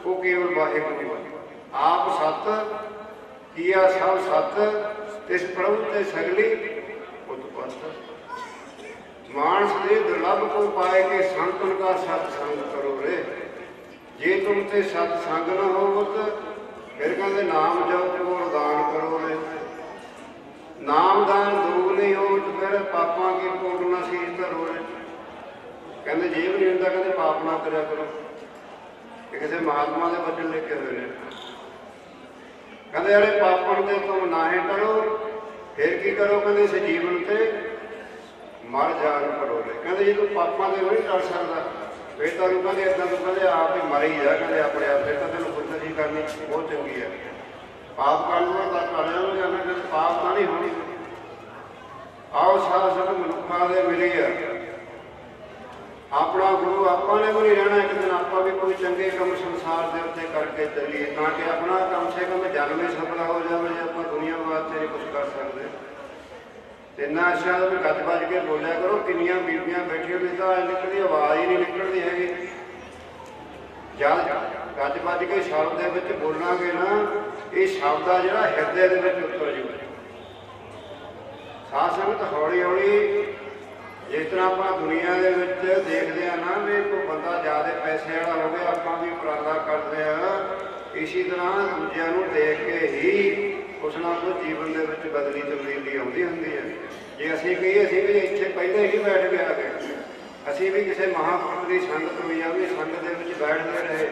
ਉਹ ਕੇਵਲ ਵਾਹਿਗੁਰੂ ਆਪ ਸੱਤ ਕੀਆ ਸਭ ਸੱਤ ਤਿਸ ਪ੍ਰਭੂ ਤੇ ਸਗਲੀ ਉਤਪਤ। ਮਾਨਸ ਦੇ ਦੁਰਲਭ ਕੋ ਪਾਏ ਕੇ ਸੰਤਨ ਕਾ ਸਤ ਸੰਗ ਕਰੋ ਰੇ। ਜੇ ਤੁਮ ਤੇ ਸਤ ਸੰਗ ਨਾ ਹੋਵਤ ਫਿਰ ਕਹਿੰਦੇ ਨਾਮ ਜਪ ਕੋ ਦਾਨ ਕਰੋ ਰੇ। ਨਾਮ ਦਾਨ ਦੋਗ ਨਹੀਂ ਹੋਵਤ ਫਿਰ ਪਾਪਾਂ ਕੀ ਕੋਟ ਨਾ ਸੀਸ ਧਰੋ ਰੇ। ਕਹਿੰਦੇ ਜੀਵ ਨਹੀਂ ਹੁੰਦਾ, ਕਹਿੰਦੇ ਪਾਪ ਨਾ ਕਰਿਆ ਕਰੋ। ਇਹ ਕਿਸੇ ਮਹਾਤਮਾ ਦੇ ਬਚਨ ਲਿਖੇ ਹੋਏ ਨੇ। ਕਹਿੰਦੇ ਅਰੇ ਪਾਪਣ ਤੇ ਤੁਮ ਨਾਹੇ ਕਰੋ, ਫਿਰ ਕੀ ਕਰੋ? ਕਹਿੰਦੇ ਇਸ ਜੀਵਨ ਤੇ ਮਰ ਜਾਣ ਕਰੋ ਰੇ। ਕਹਿੰਦੇ ਜੇ ਤੂੰ ਪਾਪਾਂ ਦੇ ਨਹੀਂ ਕਰ ਸਕਦਾ ਫਿਰ ਤੁਹਾਨੂੰ ਕਹਿੰਦੇ ਏਦਾਂ ਤੂੰ ਕਹਿੰਦੇ ਆਪ ਹੀ ਮਰ ਹੀ ਜਾ। ਕਹਿੰਦੇ ਆਪਣੇ ਆਪ ਫਿਰ ਤਾਂ ਤੈਨੂੰ ਖੁਦਕੁਸ਼ੀ ਕਰਨੀ ਬਹੁਤ ਚੰਗੀ ਹੈ। ਪਾਪ ਕਰਨ ਨੂੰ ਤਾਂ ਕਰ ਜਾਣਾ ਜਾਣਾ, ਕਿ ਪਾਪ ਤਾਂ ਨਹੀਂ ਹੋਣੀ। ਆਓ ਸਾਧ ਸੰਗਤ ਮਨੁੱਖਾਂ ਦੇ ਮਿਲੀ ਆ। ਆਪਣਾ ਗੁਰੂ ਆਪਾਂ ਨੇ ਵੀ ਨਹੀਂ ਰਹਿਣਾ। ਇੱਕ ਦਿਨ ਆਪਾਂ ਵੀ ਕੋਈ ਚੰਗੇ ਕੰਮ ਸੰਸਾਰ ਦੇ ਉੱਤੇ ਕਰਕੇ ਚੱਲੀਏ, ਤਾਂ ਕਿ ਆਪਣਾ ਕਮ ਸੇ ਕਮ ਜਨਮ ਹੀ ਸਫਲਾ ਹੋ ਜਾਵੇ। ਜੇ ਆਪਾਂ ਦੁਨੀਆ ਵਾਸਤੇ ਨਹੀਂ ਕੁਛ ਕਰ ਸਕਦੇ ਤੇ ਨਾ ਅੱਛਾ ਵੀ ਗੱਜ ਵੱਜ ਕੇ ਬੋਲਿਆ ਕਰੋ। ਕਿੰਨੀਆਂ ਬੀਬੀਆਂ ਬੈਠੀਆਂ ਨੇ ਤਾਂ ਨਿਕਲਦੀ ਆਵਾਜ਼ ਹੀ ਨਹੀਂ ਨਿਕਲਦੀ ਹੈਗੀ। ਜਦ ਗੱਜ ਵੱਜ ਕੇ ਸ਼ਬਦ ਦੇ ਵਿੱਚ ਬੋਲਾਂਗੇ ਨਾ, ਇਹ ਸ਼ਬਦ ਆ ਜਿਹੜਾ ਹਿਰਦੇ ਦੇ ਵਿੱਚ ਉਤਰ ਜੂਗਾ। ਸਾਧ ਸੰਗਤ ਹੌਲੀ ਹੌਲੀ ਜਿਸ ਤਰ੍ਹਾਂ ਆਪਾਂ ਦੁਨੀਆ ਦੇ ਵਿੱਚ ਦੇਖਦੇ ਆ ਨਾ ਵੀ ਕੋਈ ਬੰਦਾ ਜ਼ਿਆਦਾ ਪੈਸੇ ਵਾਲਾ ਹੋ ਗਿਆ, ਆਪਾਂ ਵੀ ਉਪਰਾਲਾ ਕਰਦੇ ਆ। ਇਸੇ ਤਰ੍ਹਾਂ ਦੂਜਿਆਂ ਨੂੰ ਦੇਖ ਕੇ ਹੀ ਕੁਛ ਨਾ ਕੁਛ ਜੀਵਨ ਦੇ ਵਿੱਚ ਬਦਲੀ ਤਬਦੀਲੀ ਆਉਂਦੀ ਹੁੰਦੀ ਹੈ। ਜੇ ਅਸੀਂ ਕਹੀਏ ਅਸੀਂ ਵੀ ਇੱਥੇ ਪਹਿਲੇ ਹੀ ਬੈਠ ਕੇ ਆ ਗਏ, ਅਸੀਂ ਵੀ ਕਿਸੇ ਮਹਾਂਪੁਰਖ ਦੀ ਸੰਗਤ ਹੋਈ ਆ, ਵੀ ਸੰਗਤ ਦੇ ਵਿੱਚ ਬੈਠਦੇ ਰਹੇ,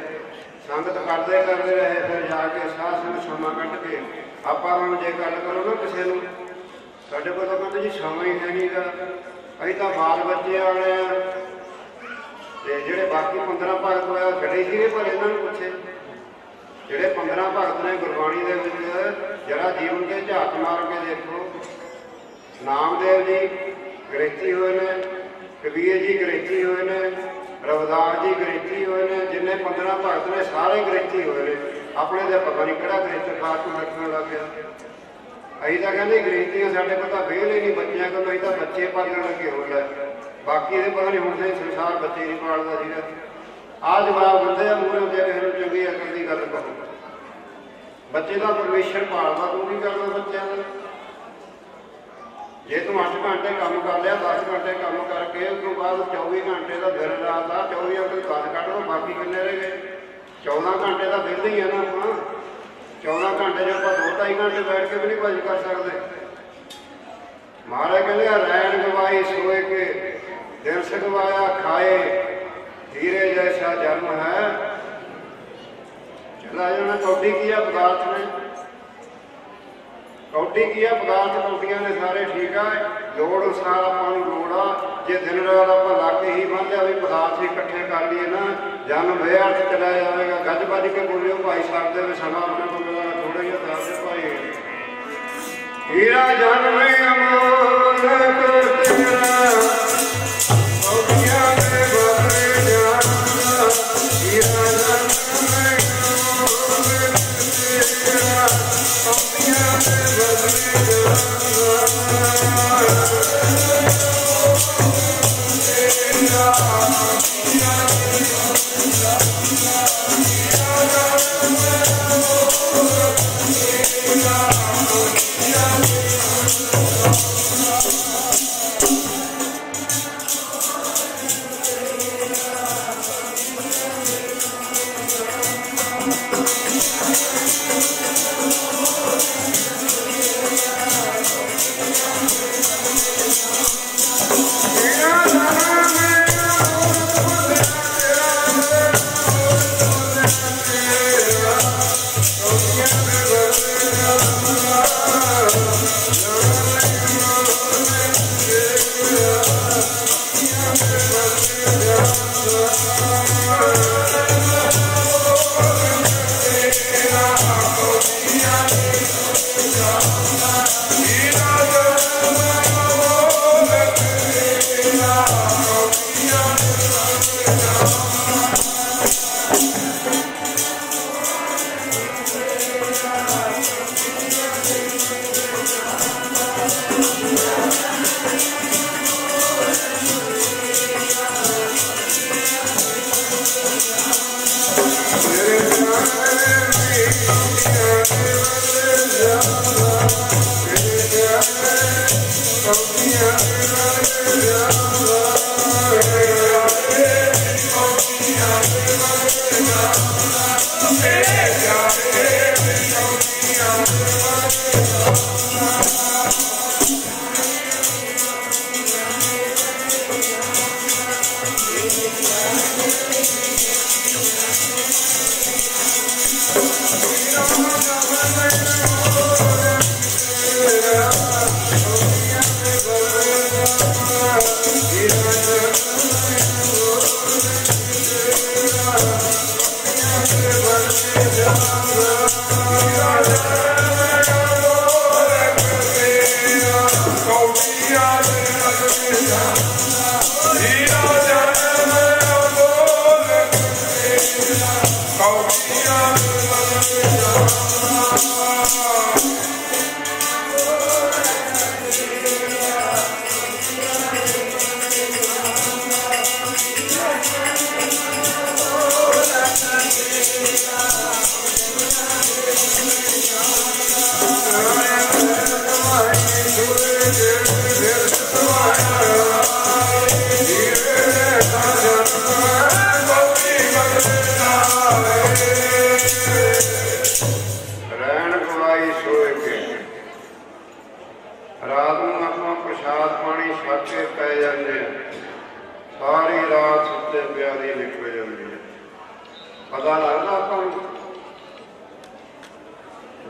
ਸੰਗਤ ਕਰਦੇ ਰਹੇ, ਫਿਰ ਜਾ ਕੇ ਸਾਧ ਸੰਗਤ ਸਮਾਂ ਕੱਢ ਕੇ ਆਪਾਂ ਹੁਣ ਜੇ ਗੱਲ ਕਰੋ ਨਾ ਕਿਸੇ ਨੂੰ, ਸਾਡੇ ਕੋਲ ਤਾਂ ਕਹਿੰਦੇ ਜੀ ਸਮਾਂ ਹੀ ਹੈ ਨਹੀਂਗਾ। ਅਸੀਂ ਤਾਂ ਬਾਲ ਬੱਚੇ ਵਾਲੇ ਆ ਤੇ ਜਿਹੜੇ ਬਾਕੀ 15 ਭਗਤ ਹੋਇਆ ਖੜੇ ਸੀਗੇ, ਪਰ ਇਹਨਾਂ ਨੂੰ ਪੁੱਛੇ ਜਿਹੜੇ 15 ਭਗਤ ਨੇ ਗੁਰਬਾਣੀ ਦੇ ਵਿੱਚ ਜਰਾ ਜੀਵਨ ਕੇ ਝਾਤ ਮਾਰ ਕੇ ਦੇਖੋ। ਨਾਮਦੇਵ ਜੀ ਗ੍ਰਹਿਤੀ ਹੋਏ ਨੇ, ਕਬੀਰ ਜੀ ਗ੍ਰਹਿਤੀ ਹੋਏ ਨੇ, ਰਵਿਦਾਸ ਜੀ ਗ੍ਰਹਿਤੀ ਹੋਏ ਨੇ, ਜਿੰਨੇ 15 ਭਗਤ ਨੇ ਸਾਰੇ ਗ੍ਰਹਿਤੀ ਹੋਏ ਨੇ। ਆਪਣੇ ਦੇ ਪਤਾ ਨਹੀਂ ਕਿਹੜਾ ਗ੍ਰਹਿਤ ਖਾਸ ਨੂੰ ਰੱਖਣ ਲੱਗ ਗਿਆ। ਅਸੀਂ ਤਾਂ ਕਹਿੰਦੇ ਗ੍ਰਹਿਤੀਆਂ ਸਾਡੇ ਕੋਲ ਤਾਂ ਵਿਹਲ ਹੀ ਨਹੀਂ ਬੱਚਿਆਂ ਕੋਲ, ਅਸੀਂ ਤਾਂ ਬੱਚੇ ਪਾਲਣ ਲੱਗੇ ਹੋ ਲੈ। ਬਾਕੀ ਇਹਦੇ ਪਤਾ ਨਹੀਂ ਹੁਣ ਤੇ ਸੰਸਾਰ ਬੱਚੇ ਨਹੀਂ ਪਾਲਦਾ ਸੀਗਾ। ਆਹ ਜਵਾਬ ਦਿੰਦੇ ਆ ਮੂਹਰੇ ਹੁੰਦੇ ਕਿਸੇ ਨੂੰ ਚੰਗੀ ਅਕਲ ਦੀ ਗੱਲ ਕਹੋ। ਬੱਚੇ ਦਾ ਪਰਮੇਸ਼ਰ ਪਾਲਦਾ, ਤੂੰ ਕੀ ਕਰਦਾ ਬੱਚਿਆਂ ਦਾ? ਜੇ ਤੂੰ 8 ਘੰਟੇ ਕੰਮ ਕਰ ਲਿਆ, 10 ਘੰਟੇ ਕੰਮ ਕਰਕੇ ਉਸ ਤੋਂ ਬਾਅਦ 24 ਘੰਟੇ ਦਾ ਦਿਨ ਰਾਤ ਦਾ 24 ਘੰਟੇ 10 ਕੱਢ ਲਓ, ਬਾਕੀ ਕਿੰਨੇ ਰਹਿ ਗਏ? 14 ਘੰਟੇ ਦਾ ਵਿਹਲੇ ਹੀ ਆ ਨਾ ਆਪਾਂ। 14 ਘੰਟੇ 'ਚ ਆਪਾਂ 2-2.5 ਘੰਟੇ ਬੈਠ ਕੇ ਵੀ ਨਹੀਂ ਭਜ ਕਰ ਸਕਦੇ। ਮਹਾਰਾਜ ਕਹਿੰਦੇ ਆ ਰੈਣ ਗਵਾਈ ਸੋਏ ਕੇ ਦਿਨ ਸਗਵਾਇਆ ਖਾਏ, ਹੀਰੇ ਜੈਸਾ ਜਨਮ ਹੈ। ਚਲਾ ਜਾਣਾ। ਕੌਡੀ ਕੀ ਆ? ਪਦਾਰਥ ਨੇ। ਕੌਡੀ ਕੀ ਆ? ਪਦਾਰਥ ਕੌਡੀਆਂ ਨੇ ਸਾਰੇ, ਠੀਕ ਆ। ਲੋੜ ਅਨੁਸਾਰ ਆਪਾਂ ਨੂੰ ਲੋੜ ਆ। ਜੇ ਦਿਨ ਰਾਤ ਆਪਾਂ ਲੱਗ ਹੀ ਮੰਨ ਲਿਆ ਵੀ ਪਦਾਰਥ ਇਕੱਠੇ ਕਰ ਲਈਏ ਨਾ, ਜਨਮ ਬੇਅਰਥ ਚਲਾ ਜਾਵੇਗਾ। ਗੱਜ ਵੱਜ ਕੇ ਬੋਲਿਓ ਭਾਈ ਸਾਹਿਬ ਦੇ ਵੀ ਸਮਾਂ ਆਪਣੇ ਕੋਲ ਮਿਲਣਾ। ਥੋੜਾ ਜਿਹਾ ਦੱਸ ਦੇ ਭਾਈ। ਹੀਰਾ ਜਨਮ ਅਮੋਲਕ ਤੇਰਾ, ਕੌਡੀਆਂ ਦੇ ਬਦਲੇ ਜਾਨ। ਹੀਰਾ ਜਨਮ ਅਮੋਲਕ ਤੇਰਾ, ਕੌਡੀਆਂ ਦੇ ਬਦਲੇ ਜਾਨ।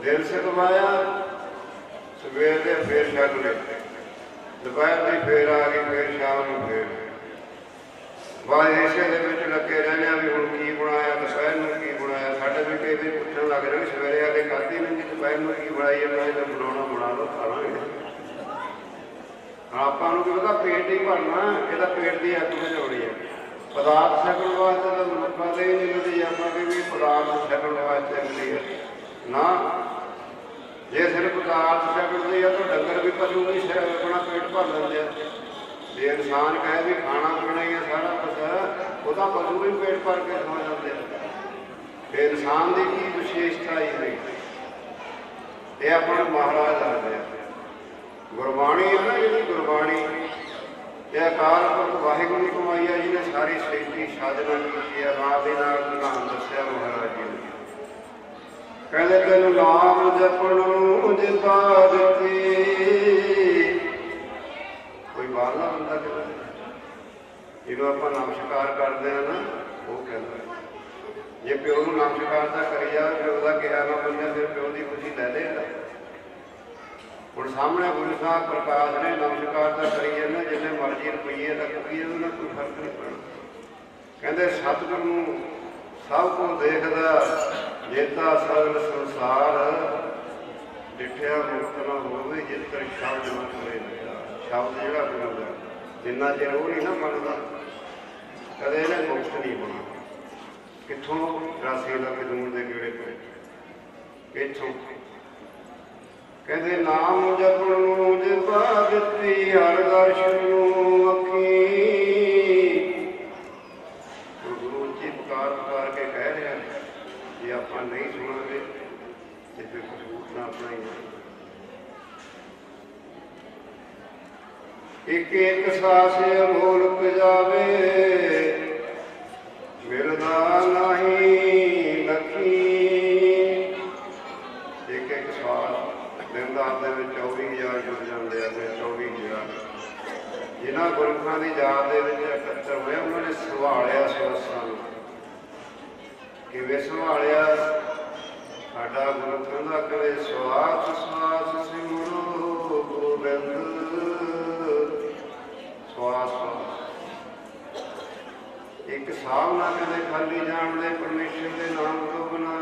ਦਿਨ ਸਿਖਵਾਇਆ ਸਵੇਰ ਦੇ ਫੇਰ ਛੱਡ ਲਏ, ਦੁਪਹਿਰ ਦੀ ਫੇਰ ਆ ਗਈ, ਫੇਰ ਸ਼ਾਮ ਨੂੰ ਫੇਰ ਬਸ ਇਸੇ ਦੇ ਵਿੱਚ ਲੱਗੇ ਰਹਿੰਦੇ ਆ ਵੀ ਹੁਣ ਕੀ ਬਣਾਇਆ, ਦੁਪਹਿਰ ਨੂੰ ਕੀ ਬਣਾਇਆ। ਸਾਡੇ ਵੀ ਕਈ ਵਾਰੀ ਪੁੱਛਣ ਲੱਗ ਰਹੇ ਸਵੇਰੇ ਆ ਕੇ ਖਾਧੀ ਨਹੀਂ ਜੀ, ਦੁਪਹਿਰ ਨੂੰ ਕੀ ਬਣਾਈ ਹੈ। ਮੈਂ ਬਣਾਉਣਾ ਬਣਾ ਲਓ, ਖਾ ਲਾਂਗੇ। ਆਪਾਂ ਨੂੰ ਕੀ ਪਤਾ ਪੇਟ ਹੀ ਭਰਨਾ, ਇਹਦਾ ਪੇਟ ਦੀ ਅੱਗ ਬਣਾਉਣੀ ਹੈ। ਪਦਾਰਥ ਛਕਣ ਵਾਸਤੇ ਤਾਂ ਮਨੁੱਖਾਂ ਦੇ ਹੀ ਨਹੀਂ ਮਿਲਦੀ। ਆਪਾਂ ਵੀ ਪਦਾਰਥ ਛਕਣ ਵਾਸਤੇ ਮਿਲੀ ਹੈ ਨਾ। ਜੇ ਸਿਰਫ ਪਦਾਰਥ ਛਕਣਦੇ ਆ ਤਾਂ ਡੰਗਰ ਵੀ ਪਸ਼ੂ ਵੀ ਆਪਣਾ ਪੇਟ ਭਰ ਲੈਂਦੇ ਆ। ਜੇ ਇਨਸਾਨ ਕਹੇ ਵੀ ਖਾਣਾ ਪੀਣਾ ਹੀ ਹੈ ਸਾਰਾ ਕੁਛ, ਉਹਦਾ ਪਸ਼ੂ ਵੀ ਪੇਟ ਭਰ ਕੇ ਸੌ ਜਾਂਦੇ ਆ। ਫਿਰ ਇਨਸਾਨ ਦੀ ਕੀ ਵਿਸ਼ੇਸ਼ਤਾ ਹੀ ਹੋਈ, ਇਹ ਆਪਾਂ ਨੂੰ ਮਹਾਰਾਜ ਦੱਸਦੇ ਆ। ਗੁਰਬਾਣੀ ਹੈ ਨਾ ਜਿਹੜੀ ਗੁਰਬਾਣੀ, ਇਹ ਅਕਾਲ ਪੁਰਖ ਵਾਹਿਗੁਰੂ ਦੀ ਕਮਾਈ ਆ, ਜਿਹਨੇ ਸਾਰੀ ਸ੍ਰਿਸ਼ਟੀ ਸਾਜਨਾ ਕੀਤੀ ਹੈ। ਨਾਲ ਦੇ ਨਾਲ ਨਾਮ ਦੱਸਿਆ ਮਹਾਰਾਜ ਜੀ ਨੇ। ਕਹਿੰਦੇ ਤੈਨੂੰ ਨਾਮ ਜਪਣ ਨੂੰ ਜਿਤਾ ਦਿੱਤੀ। ਕੋਈ ਬਾਹਰਲਾ ਬੰਦਾ ਕਹਿੰਦਾ, ਜਿਹਨੂੰ ਆਪਾਂ ਨਮਸਕਾਰ ਕਰਦੇ ਹਾਂ ਨਾ, ਉਹ ਕਹਿੰਦਾ ਜੇ ਪਿਓ ਨੂੰ ਨਮਸਕਾਰ ਤਾਂ ਕਰੀ ਜਾ, ਪਿਓ ਦਾ ਕਿਹਾ ਨਾ ਬੰਦੇ, ਫਿਰ ਪਿਓ ਦੀ ਖੁਸ਼ੀ ਲੈ ਲੇਗਾ। ਹੁਣ ਸਾਹਮਣੇ ਗੁਰੂ ਸਾਹਿਬ ਪ੍ਰਕਾਸ਼ ਨੇ ਨਮਸਕਾਰ ਤਾਂ ਕਰੀ ਜਾਂਦੇ, ਜਿੰਨੇ ਮਰਜ਼ੀ ਰੁਪਈਏ ਦਾ ਕਰੀਏ ਉਹਨਾਂ ਕੋਈ ਫਰਕ ਨਹੀਂ ਪੈਣਾ। ਕਹਿੰਦੇ ਸਤਿਗੁਰੂ ਨੂੰ ਸਭ ਕੁਝ ਦੇਖਦਾ, ਜੇਤਾ ਸਗਲ ਸੰਸਾਰ, ਡਿਠਿਆ ਮੁਕਤ ਨਾ ਹੋਵੇ ਜਿੱਤਰ ਸ਼ਬਦ ਨਾ ਕਰੇ। ਸ਼ਬਦ ਜਿਹੜਾ ਗੁਰੂ ਦਾ ਜਿੰਨਾ ਚਿਰ ਉਹ ਨਹੀਂ ਨਾ ਮੰਨਦਾ, ਕਦੇ ਇਹਨੇ ਮੁਕਤ ਨਹੀਂ ਹੋਣਾ। ਕਿੱਥੋਂ 84 ਲੱਖ ਦੂਰ ਦੇ ਗੇੜੇ ਪਏ, ਇੱਥੋਂ। ਕਹਿੰਦੇ ਨਾਮ ਜਪਣ ਨੂੰ ਜਿਤਾ ਦਿੱਤੀ, ਹਰ ਦਰਸ਼ਨ ਨੂੰ ਅੱਖੀ। ਗੁਰੂ ਉੱਚੀ ਪੁਕਾਰ ਕੇ ਕਹਿ ਰਿਹਾ, ਜੇ ਆਪਾਂ ਨਹੀਂ ਸੁਣਾਂਗੇ ਤੇ ਫਿਰ ਕਸੂਰ ਨਾ ਆਪਣਾ ਹੀ। ਇੱਕ ਇੱਕ ਸਾਸ ਅਮੋਲਕ ਜਾਵੇ, ਮਿਲਦਾ ਨਹੀਂ ਲੱਖੀ। ਇੱਕ ਇੱਕ ਸਾਸ ਦਿਨ ਦਾ ਦੇ ਵਿੱਚ 24,000 ਜੁੜ ਜਾਂਦੇ ਆ। ਫਿਰ 24,000 ਜਿਨ੍ਹਾਂ ਗੁਰੂਆਂ ਦੀ ਯਾਦ ਦੇ ਵਿੱਚ ਇਕੱਤਰ ਹੋਏ, ਉਹਨਾਂ ਨੇ ਸੰਭਾਲਿਆ ਸਵਸਾਂ ਨੂੰ। ਕਿਵੇਂ ਸੰਭਾਲਿਆ? ਸਾਡਾ ਗੁਰੂ ਕਹਿੰਦਾ ਕਰੇ ਸਵਾਸ ਸਵਾਸ ਸਿਮਰੋ ਗੋਬਿੰਦ। ਸਵਾਸ ਇੱਕ ਸਾਹ ਨਾ ਕਦੇ ਖਾਲੀ ਜਾਣਦੇ ਪਰਮੇਸ਼ਰ ਦੇ ਨਾਮ ਤੋਂ ਬਿਨਾਂ।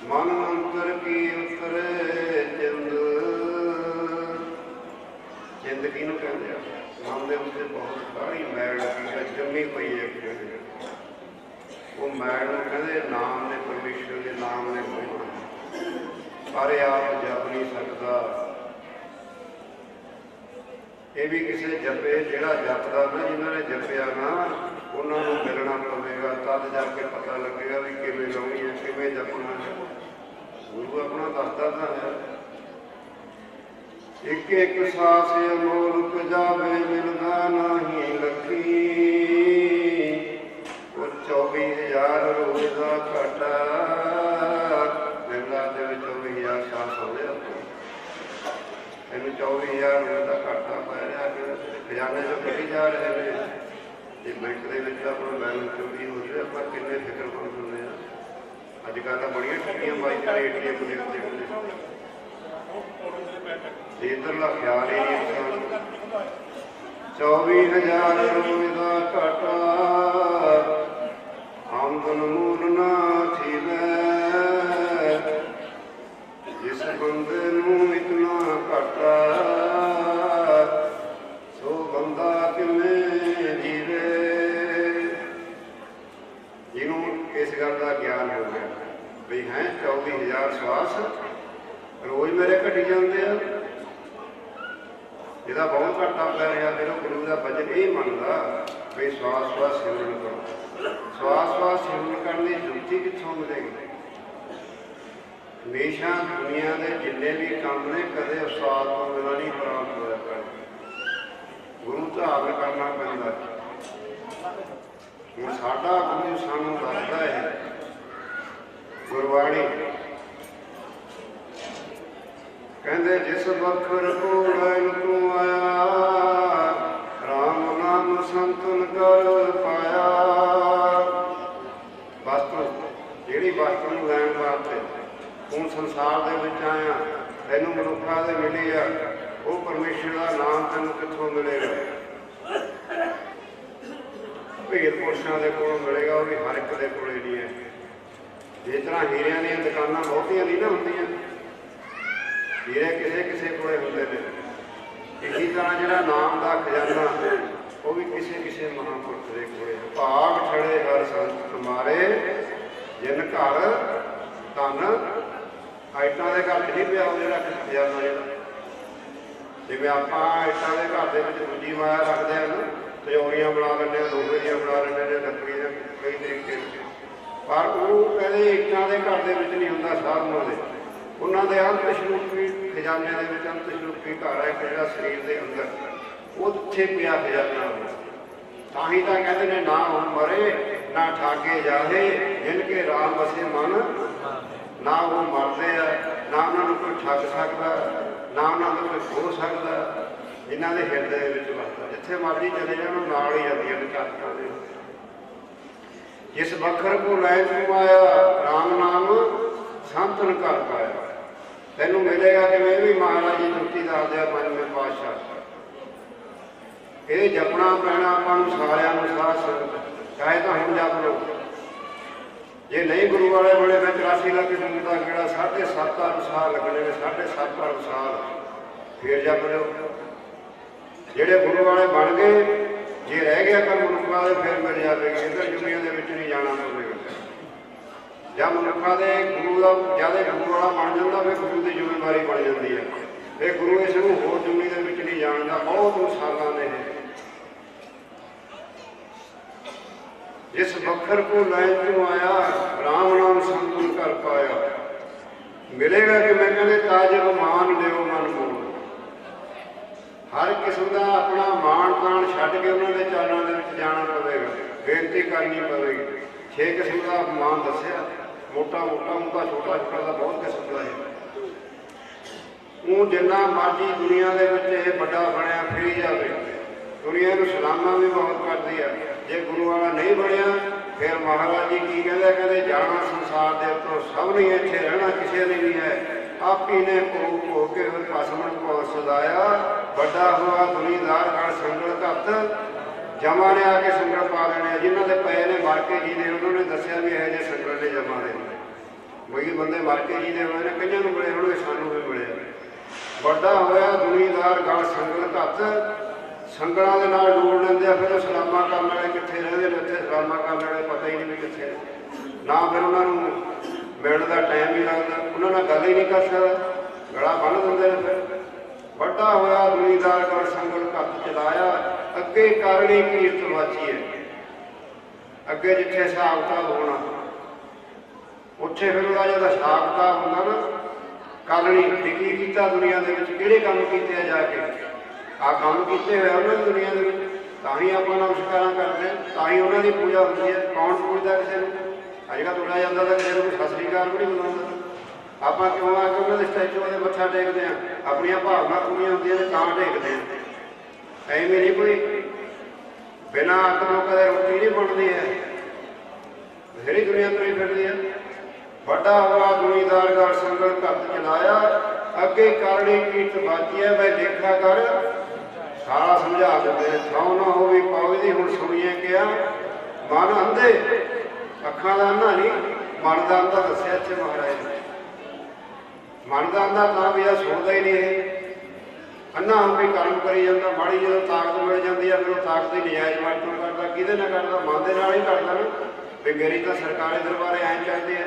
ਮਨ ਅੰਤਰ ਕੀ ਉਤਰੇ ਚਿੰਦ। ਜ਼ਿੰਦਗੀ ਨੂੰ ਕਹਿੰਦੇ ਆ, ਮਨ ਦੇ ਉੱਤੇ ਬਹੁਤ ਕਾਹਲੀ ਮੈਲ ਜੰਮੀ ਪਈ ਹੈ। ਉਹ ਮੈਲ ਨੂੰ ਕਹਿੰਦੇ ਨਾਮ ਨੇ, ਪਰਮੇਸ਼ਰ ਦੇ ਨਾਮ ਨੇ ਹੋਣਾ। ਪਰ ਆਪ ਜਪ ਨਹੀਂ ਸਕਦਾ। ਇਹ ਵੀ ਕਿਸੇ ਜਪੇ, ਜਿਹੜਾ ਜਪਦਾ ਨਾ, ਜਿਨ੍ਹਾਂ ਨੇ ਜਪਿਆ ਨਾ, ਉਹਨਾਂ ਨੂੰ ਮਿਲਣਾ ਪਵੇਗਾ। ਤਦ ਜਾ ਕੇ ਪਤਾ ਲੱਗੇਗਾ ਵੀ ਕਿਵੇਂ ਲਾਉਣੀ ਹੈ, ਕਿਵੇਂ ਜਪਣਾ ਹੈ। ਗੁਰੂ ਆਪਣਾ ਦੱਸਦਾ ਤਾਂ ਹੈ। ਇੱਕ ਇੱਕ ਸਾਸ ਅਮੋਲਕ ਜਾਵੇ, ਮਿਲਦਾ ਨਹੀਂ ਲੱਖੀ। ਉਹ 24,000 ਰੋਜ਼ ਦਾ ਘਾਟਾ। ਦਿਨਾਂ ਦੇ ਵਿੱਚ 24,000 ਸਾਸ ਆਉਂਦੇ ਆ। ਇਹਨੂੰ 24,000 ਰੋਜ਼ ਦਾ ਘਾਟਾ ਪੈ ਰਿਹਾ, ਖਜ਼ਾਨੇ ਚੋਂ ਕੱਢੀ ਜਾ ਰਹੇ ਨੇ। ਜੇ ਬੈਂਕ ਦੇ ਵਿੱਚ ਆਪਣਾ ਬੈਲੈਂਸ ਚੋਰੀ ਹੋ ਰਿਹਾ, ਆਪਾਂ ਕਿੰਨੇ ਫਿਕਰਮੰਦ ਹੁੰਦੇ ਹਾਂ। ਅੱਜ ਕੱਲ੍ਹ ਤਾਂ ਬੜੀਆਂ ਠੱਗੀਆਂ ਵੱਜਦੀਆਂ ਨੇ ATM ਦੇ ਉੱਤੇ। ਇੱਧਰਲਾ ਖਿਆਲ ਹੀ ਨਹੀਂ ਇਨਸਾਨ ਨੂੰ। 24,000 ਰੋਜ਼ ਦਾ ਘਾਟਾ, ਆਮਦਨ ਮੂਲ ਨਾ ਥੀਵੈ। ਜਿਸ ਬੰਦੇ ਨੂੰ ਇਤਨਾ ਘਾਟਾ, ਸੋ ਬੰਦਾ ਕਿਵੇਂ ਜੀਵੇ। ਜਿਹਨੂੰ ਇਸ ਗੱਲ ਦਾ ਗਿਆਨ ਹੋ ਗਿਆ ਵੀ ਹੈ 24,000 ਸਵਾਸ ਰੋਜ਼ ਮੇਰੇ ਘਟੀ ਜਾਂਦੇ ਆ, ਇਹਦਾ ਬਹੁਤ ਘਾਟਾ ਪੈ ਰਿਹਾ। ਫਿਰ ਉਹ ਗੁਰੂ ਦਾ ਵਚਨ ਇਹ ਮੰਨਦਾ ਵੀ ਸਵਾਸ ਸਵਾਸ ਸਿਮਰਨ ਕਰੋ। ਸਵਾਸ ਸਵਾਸ ਸਿਮਰਨ ਕਰਨ ਦੀ ਜੁਗਤੀ ਕਿੱਥੋਂ ਮਿਲੇਗੀ? ਹਮੇਸ਼ਾ ਦੁਨੀਆ ਦੇ ਜਿੰਨੇ ਵੀ ਕੰਮ ਨੇ, ਕਦੇ ਉਸਤਾਦ ਤੋਂ ਬਿਨਾਂ ਨਹੀਂ ਪ੍ਰਾਪਤ ਹੋਇਆ ਕਰਦੇ। ਗੁਰੂ ਧਾਰਨ ਕਰਨਾ ਪੈਂਦਾ। ਹੁਣ ਸਾਡਾ ਗੁਰੂ ਸਾਨੂੰ ਦੱਸਦਾ ਹੈ ਗੁਰਬਾਣੀ, ਕਹਿੰਦੇ ਜਿਸ ਬਖਰ ਕੋੜਨ ਤੂੰ ਆਇਆ, ਰਾਮ ਨਾਮ ਸੰਤਨ ਕਰ ਪਾਇਆ। ਵਸਤੂ ਜਿਹੜੀ ਵਸਤੂ ਨੂੰ ਲੈਣ ਵਾਸਤੇ ਹੁਣ ਸੰਸਾਰ ਦੇ ਵਿੱਚ ਆਇਆ, ਤੈਨੂੰ ਮਨੁੱਖਾਂ ਦੇ ਮਿਲੀ ਆ, ਉਹ ਪਰਮੇਸ਼ਰ ਦਾ ਨਾਮ ਤੈਨੂੰ ਕਿੱਥੋਂ ਮਿਲੇਗਾ? ਭੇਦ ਪੁਰਸ਼ਾਂ ਦੇ ਕੋਲੋਂ ਮਿਲੇਗਾ, ਉਹ ਵੀ ਹਰ ਇੱਕ ਦੇ ਕੋਲੇ ਨਹੀਂ ਹੈ। ਜਿਸ ਤਰ੍ਹਾਂ ਹੀਰਿਆਂ ਦੀਆਂ ਦੁਕਾਨਾਂ ਬਹੁਤੀਆਂ ਨਹੀਂ ਨਾ ਹੁੰਦੀਆਂ, ਹੀਰੇ ਕਿਸੇ ਕਿਸੇ ਕੋਲੇ ਹੁੰਦੇ ਨੇ, ਇਸੇ ਤਰ੍ਹਾਂ ਜਿਹੜਾ ਨਾਮ ਦਾ ਖਜ਼ਾਨਾ ਉਹ ਵੀ ਕਿਸੇ ਕਿਸੇ ਮਹਾਂਪੁਰਖ ਦੇ ਕੋਲੇ। ਭਾਗ ਠੜੇ ਹਰ ਸੰਤ ਤੁਮਾਰੇ, ਜਿਨ ਘਰ ਧਨ ਆਇਤਾਂ ਦੇ ਘਰ ਨਹੀਂ ਪਿਆ ਉਹ ਜਿਹੜਾ ਖਜ਼ਾਨਾ। ਜਿਹੜਾ ਜਿਵੇਂ ਆਪਾਂ ਆਇਤਾਂ ਦੇ ਘਰ ਦੇ ਵਿੱਚ ਦੂਜੀ ਮਾਇਆ ਰੱਖਦੇ ਹਨ, ਤਿਜੋਰੀਆਂ ਬਣਾ ਲੈਂਦੇ ਹਾਂ, ਲੋਹੇ ਦੀਆਂ ਬਣਾ ਲੈਂਦੇ ਨੇ, ਲੱਕੜੀ ਦੇ ਕਈ ਤਰੀਕੇ, ਪਰ ਉਹ ਕਹਿੰਦੇ ਇੱਟਾਂ ਦੇ ਘਰ ਦੇ ਵਿੱਚ ਨਹੀਂ ਹੁੰਦਾ। ਸਾਧੂਆਂ ਦੇ ਉਹਨਾਂ ਦੇ ਅੰਤ ਸ਼ਲੂਕੀ ਖਜ਼ਾਨਿਆਂ ਦੇ ਵਿੱਚ ਅੰਤ ਸ਼ਲੂਕੀ ਘਰ ਹੈ ਇੱਕ ਜਿਹੜਾ ਸਰੀਰ ਦੇ ਅੰਦਰ, ਉੱਥੇ ਪਿਆ ਖਜ਼ਾਨਾ। ਤਾਂ ਹੀ ਤਾਂ ਕਹਿੰਦੇ ਨੇ ਨਾ ਹੁਣ ਮਰੇ ਨਾ ਠਾਗੇ ਜਾਹੇ, ਜਿਨ ਕੇ ਰਾਮ ਵਸੇ ਮਨ। ਨਾ ਉਹ ਮਰਦੇ ਆ, ਨਾ ਉਹਨਾਂ ਨੂੰ ਕੋਈ ਠੱਗ ਸਕਦਾ, ਨਾ ਉਹਨਾਂ ਨੂੰ ਕੋਈ ਖੋ ਸਕਦਾ, ਜਿਨ੍ਹਾਂ ਦੇ ਹਿਰਦੇ ਦੇ ਵਿੱਚ ਵਸਦਾ। ਜਿੱਥੇ ਮਰਜ਼ੀ ਚਲੇ ਜਾਣ ਉਹ ਨਾਲ ਹੀ ਜਾਂਦੀਆਂ ਨੇ ਚਾਕਾਂ ਦੇ। ਜਿਸ ਵਖਰ ਕੋ ਲੈ ਤੂੰ ਆਇਆ, ਰਾਮ ਨਾਮ ਸੰਤਨ ਘਰ ਪਾਇਆ। ਤੈਨੂੰ ਮਿਲੇਗਾ ਕਿਵੇਂ? ਵੀ ਮਹਾਰਾਜ ਜੀ ਜੁੱਤੀ ਦੱਸਦੇ ਆ ਪੰਜਵੇਂ ਪਾਤਸ਼ਾਹ, ਇਹ ਜਪਣਾ ਪੈਣਾ ਆਪਾਂ ਨੂੰ ਸਾਰਿਆਂ ਨੂੰ, ਸਾਧ ਸੰਗਤ ਚਾਹੇ ਤਾਂ ਹੁਣ ਜਪ ਲਓ। ਜੇ ਨਹੀਂ ਗੁਰੂ ਵਾਲੇ ਬਣੇ ਵਿੱਚ 84 ਲੱਖ ਜੂਨ ਦਾ ਕਿਹੜਾ 7.5 ਅਰਬ ਸਾਲ ਲੱਗਣੇ ਨੇ, 7.5 ਅਰਬ ਸਾਲ, ਫੇਰ ਜਪ ਲਿਓ। ਜਿਹੜੇ ਗੁਰੂ ਵਾਲੇ ਬਣ ਗਏ, ਜੇ ਰਹਿ ਗਿਆ ਕੰਮ ਮਨੁੱਖਾਂ ਦੇ ਫਿਰ ਮਿਲ ਜਾਵੇਗੀ। ਇੱਧਰ ਦੁਨੀਆ ਦੇ ਵਿੱਚ ਨਹੀਂ ਜਾਣਾ ਪਵੇਗਾ। ਜਾਂ ਮਨੁੱਖਾਂ ਦੇ ਗੁਰੂ ਦਾ ਜਦ ਗੁਰੂ ਵਾਲਾ ਬਣ ਜਾਂਦਾ ਫਿਰ ਗੁਰੂ ਦੀ ਜ਼ਿੰਮੇਵਾਰੀ ਬਣ ਜਾਂਦੀ ਹੈ। ਇਹ ਗੁਰੂ ਇਸ ਨੂੰ ਹੋਰ ਦੁਨੀਆ ਦੇ ਵਿੱਚ ਨਹੀਂ ਜਾਣਦਾ। ਬਹੁਤ ਸਾਲਾਂ ਦੇ ਨੇ। ਜਿਸ ਵਖਰ ਕੋ ਲੈ ਤੂੰ ਆਇਆ, ਰਾਮ ਨਾਮ ਸੰਤਨ ਕਰ ਪਾਇਆ। ਮਿਲੇਗਾ ਕਿ ਮੈਂ ਕਹਿੰਦੇ ਤਾਜਬ ਮਾਨ ਲਿਓ ਮਨ ਮੋਹ। ਹਰ ਕਿਸਮ ਦਾ ਆਪਣਾ ਮਾਣ ਤਾਣ ਛੱਡ ਕੇ ਉਹਨਾਂ ਦੇ ਚਰਨਾਂ ਦੇ ਵਿੱਚ ਜਾਣਾ ਪਵੇਗਾ, ਬੇਨਤੀ ਕਰਨੀ ਪਵੇਗੀ। 6 ਕਿਸਮ ਦਾ ਮਾਨ ਦੱਸਿਆ, ਮੋਟਾ ਮੋਟਾ ਹੁੰਦਾ, ਛੋਟਾ ਛੋਟਾ ਦਾ ਬਹੁਤ ਕਿਸਮ ਦਾ ਹੈ। ਉਹ ਜਿੰਨਾ ਮਰਜ਼ੀ ਦੁਨੀਆ ਦੇ ਵਿੱਚ ਇਹ ਵੱਡਾ ਬਣਿਆ ਫਿਰੀ ਜਾਵੇ, ਦੁਨੀਆ ਨੂੰ ਸਲਾਮਾਂ ਵੀ ਬਹੁਤ ਕਰਦੀ ਹੈ। ਜੇ ਗੁਰੂ ਵਾਲਾ ਨਹੀਂ ਬਣਿਆ ਫਿਰ ਮਹਾਰਾਜ ਜੀ ਕੀ ਕਹਿੰਦੇ? ਕਹਿੰਦੇ ਜਾਣਾ ਸੰਸਾਰ ਦੇ ਉੱਤੋਂ ਸਭ ਨੇ ਇੱਥੇ ਰਹਿਣਾ, ਕਿਸੇ ਨੇ ਨਹੀਂ ਹੈ। ਆਪੀ ਨੇ ਭੋਗ ਹੋ ਕੇ ਭਸਮਨ ਕੋ ਸਦਾਇਆ, ਵੱਡਾ ਹੋਆ ਦੁਨੀਦਾਰ ਗਣ ਸੰਗਲ ਘੱਤ। ਜਮਾ ਨੇ ਆ ਕੇ ਸੰਗਲ ਪਾ ਲੈਣੇ, ਜਿਨ੍ਹਾਂ ਦੇ ਪਏ ਨੇ ਮਰ ਕੇ ਜੀ ਦੇ, ਉਹਨਾਂ ਨੇ ਦੱਸਿਆ ਵੀ ਇਹੋ ਜਿਹੇ ਸੰਗਲ ਨੇ ਜਮਾ ਦੇ। ਬਈ ਬੰਦੇ ਮਰ ਕੇ ਜੀ ਦੇ ਹੋਏ ਨੇ, ਕਈਆਂ ਨੂੰ ਮਿਲੇ ਹੋਣਗੇ, ਸਾਨੂੰ ਵੀ ਮਿਲੇ। ਵੱਡਾ ਹੋਇਆ ਦੁਨੀਦਾਰ ਗਣ ਸੰਗਲ ਘੱਤ। ਸੰਗਲਾਂ ਦੇ ਨਾਲ ਜੋੜ ਲੈਂਦੇ ਆ, ਫਿਰ ਸਲਾਮਾਂ ਕਰਨ ਵਾਲੇ ਕਿੱਥੇ ਰਹਿੰਦੇ ਨੇ? ਉੱਥੇ ਸਲਾਮਾਂ ਕਰਨ ਵਾਲੇ ਪਤਾ ਹੀ ਨਹੀਂ ਵੀ ਕਿੱਥੇ, ਨਾ ਫਿਰ ਉਹਨਾਂ ਨੂੰ ਮਿਲਣ ਦਾ ਟਾਈਮ ਹੀ ਲੱਗਦਾ, ਉਹਨਾਂ ਨਾਲ ਗੱਲ ਹੀ ਨਹੀਂ ਕਰ ਸਕਦਾ, ਗਲਾ ਬੰਨ੍ਹ ਦਿੰਦੇ ਨੇ। ਫਿਰ ਵੱਡਾ ਹੋਇਆ ਦੁਨੀਦਾਰ ਗਣ ਸੰਗਲ ਘੱਤ ਚਲਾਇਆ, ਅੱਗੇ ਕਾਰਣੀ ਕੀਰਤ ਵਾਚੀ ਹੈ। ਅੱਗੇ ਜਿੱਥੇ ਹਿਸਾਬ ਕਿਤਾਬ ਹੋਣਾ, ਉੱਥੇ ਫਿਰ ਉਹਦਾ ਜਿਹੜਾ ਹਿਸਾਬ ਕਿਤਾਬ ਹੁੰਦਾ ਨਾ, ਕਾਰਣੀ ਕੀ ਕੀਤਾ ਦੁਨੀਆ ਦੇ ਵਿੱਚ, ਕਿਹੜੇ ਕੰਮ ਕੀਤੇ ਆ, ਜਾ ਕੇ ਆਹ ਕੰਮ ਕੀਤੇ ਹੋਏ ਉਹਨਾਂ ਦੀ ਦੁਨੀਆ ਦੇ ਵਿੱਚ, ਤਾਂ ਹੀ ਆਪਾਂ ਨਮਸਕਾਰਾਂ ਕਰਦੇ ਹਾਂ, ਤਾਂ ਹੀ ਉਹਨਾਂ ਦੀ ਪੂਜਾ ਹੁੰਦੀ ਹੈ। ਕੌਣ ਪੁੱਜਦਾ ਕਿਸੇ ਨੂੰ? ਅੱਜ ਕੱਲ੍ਹ ਤੁਰਿਆ ਜਾਂਦਾ ਤਾਂ ਕਿਸੇ ਨੂੰ ਕੋਈ ਸਤਿ ਸ੍ਰੀ ਅਕਾਲ ਵੀ ਨਹੀਂ ਬੁਲਾਉਂਦਾ। ਆਪਾਂ ਕਿਉਂ ਆ ਕੇ ਉਹਨਾਂ ਦੇ ਸਟੈਚੂਆਂ ਦੇ ਮੱਥਾ ਟੇਕਦੇ ਹਾਂ? ਆਪਣੀਆਂ ਭਾਵਨਾ ਪੂਰੀਆਂ ਹੁੰਦੀਆਂ ਨੇ ਤਾਂ ਟੇਕਦੇ ਹਾਂ। ਐਵੇਂ ਨਹੀਂ ਕੋਈ ਬਿਨਾਂ ਅੱਗ ਤੋਂ ਕਦੇ ਰੋਟੀ ਨਹੀਂ ਬਣਦੀ ਹੈ। ਬਥੇਰੀ ਦੁਨੀਆ ਤੁਰੀ ਫਿਰਦੀ ਹੈ। ਵੱਡਾ ਹੋਇਆ ਦੁਨੀਦਾਰ ਗੜ ਸੰਗਲ ਘੱਤ ਚਲਾਇਆ, ਅੱਗੇ ਕਰਨੀ ਕੀਰਤ ਬਾਜੀ ਹੈ। ਮੈਂ ਦੇਖਾ ਕਰ ਸਾਰਾ ਸਮਝਾ ਦਿੰਦੇ ਨੇ। ਥਾਉ ਨਾ ਹੋਵੇ ਪਾਵੇ ਦੀ ਹੁਣ ਸੁਣੀਏ ਕਿਹਾ, ਮਨ ਅੰਧੇ, ਅੱਖਾਂ ਦਾ ਅੰਨਾ ਨਹੀਂ, ਮਨ ਦਾ ਅੰਧਾ ਦੱਸਿਆ ਇੱਥੇ ਮਹਾਰਾਜ ਨੇ। ਮਨ ਦਾ ਅੰਧਾ ਤਾਂ ਵੀ ਆ ਸੁਣਦਾ ਹੀ ਨਹੀਂ। ਇਹ ਅੰਨਾ ਹੋ ਕੇ ਕਰਮ ਕਰੀ ਜਾਂਦਾ। ਮਾੜੀ ਜਦੋਂ ਤਾਕਤ ਮਿਲ ਜਾਂਦੀ ਆ, ਫਿਰ ਉਹ ਤਾਕਤ ਦੀ ਨਜਾਇਜ਼ ਵਰਤੋਂ ਕਰਦਾ। ਕਿਹਦੇ ਨਾਲ ਕਰਦਾ? ਮਨ ਦੇ ਨਾਲ ਹੀ ਕਰਦਾ ਨਾ। ਵੀ ਮੇਰੀ ਤਾਂ ਸਰਕਾਰੀ ਦਰਬਾਰੇ ਐਂ ਚਾਹੀਦੇ ਆ,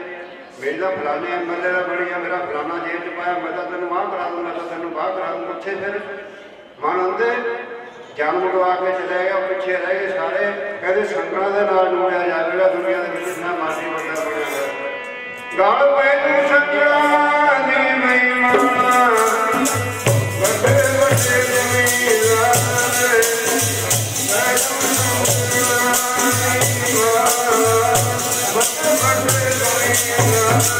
ਮੇਰੀ ਤਾਂ ਫਲਾਣੇ ਐਮਐਲਏ ਦਾ ਬਣੀ ਆ, ਮੇਰਾ ਫਲਾਣਾ ਜੇਲ੍ਹ 'ਚ ਪਾਇਆ, ਮੈਂ ਤਾਂ ਤੈਨੂੰ ਆਹ ਕਰਾ ਦੂੰ, ਮੈਂ ਤਾਂ ਤੈਨੂੰ ਬਾਹਰ ਕਰਾ ਦੂੰ। ਉੱਥੇ ਫਿਰ ਮਨ ਆਉਂਦੇ ਜਨਮ ਗਵਾ ਕੇ ਚਲੇ ਗਿਆ, ਪਿੱਛੇ ਰਹਿ ਗਏ ਸਾਰੇ। ਕਹਿੰਦੇ ਸੰਗਲਾਂ ਦੇ ਨਾਲ ਜੋੜਿਆ ਜਾਵੇਗਾ ਦੁਨੀਆ ਦੇ ਵਿੱਚ, ਜਿੰਨਾ ਮਰਜ਼ੀ ਬੰਦਾ ਬਣਿਆ ਹੋਇਆ। ਗਲ ਪੈ ਤੂੰ ਸੰਗਲਾਂ ਦੀ ਮਹਿਮਾ, ਵੱਡੇ ਵੱਡੇ ਜ਼ਮੀਨਦਾਰ ਮੈਂ ਤੂੰ ਸੰਗਲਾਂ ਦੀ ਮਹਿਮਾ, ਵੱਡੇ ਵੱਡੇ ਜ਼ਮੀਨਦਾਰ।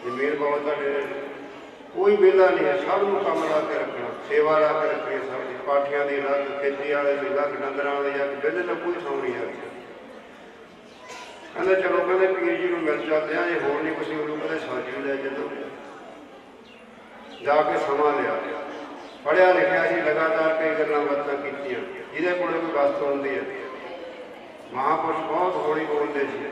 ਜ਼ਮੀਨ ਬਹੁਤ ਤੁਹਾਡੇ कोई वेला नहीं है, सब नूं काम ला के रखना, सेवा ला के रखनी, सब दी पाठियां दी अलग, खेती वाले दी अलग, डंगरां वाले अलग, वेले तो कोई सौ नहीं है। कहते चलो कहते पीर जी को मिल जाते हैं, ये होर नहीं कुछ गुरु कहते साजू ले चलो, जाके समा लिया, पढ़िया लिखिया सी, लगातार कई गल्लां बातां कीतियां, जिहदे कोल कोई वस्तु हुंदी है। महापुरुष बहुत हौली बोलते सी,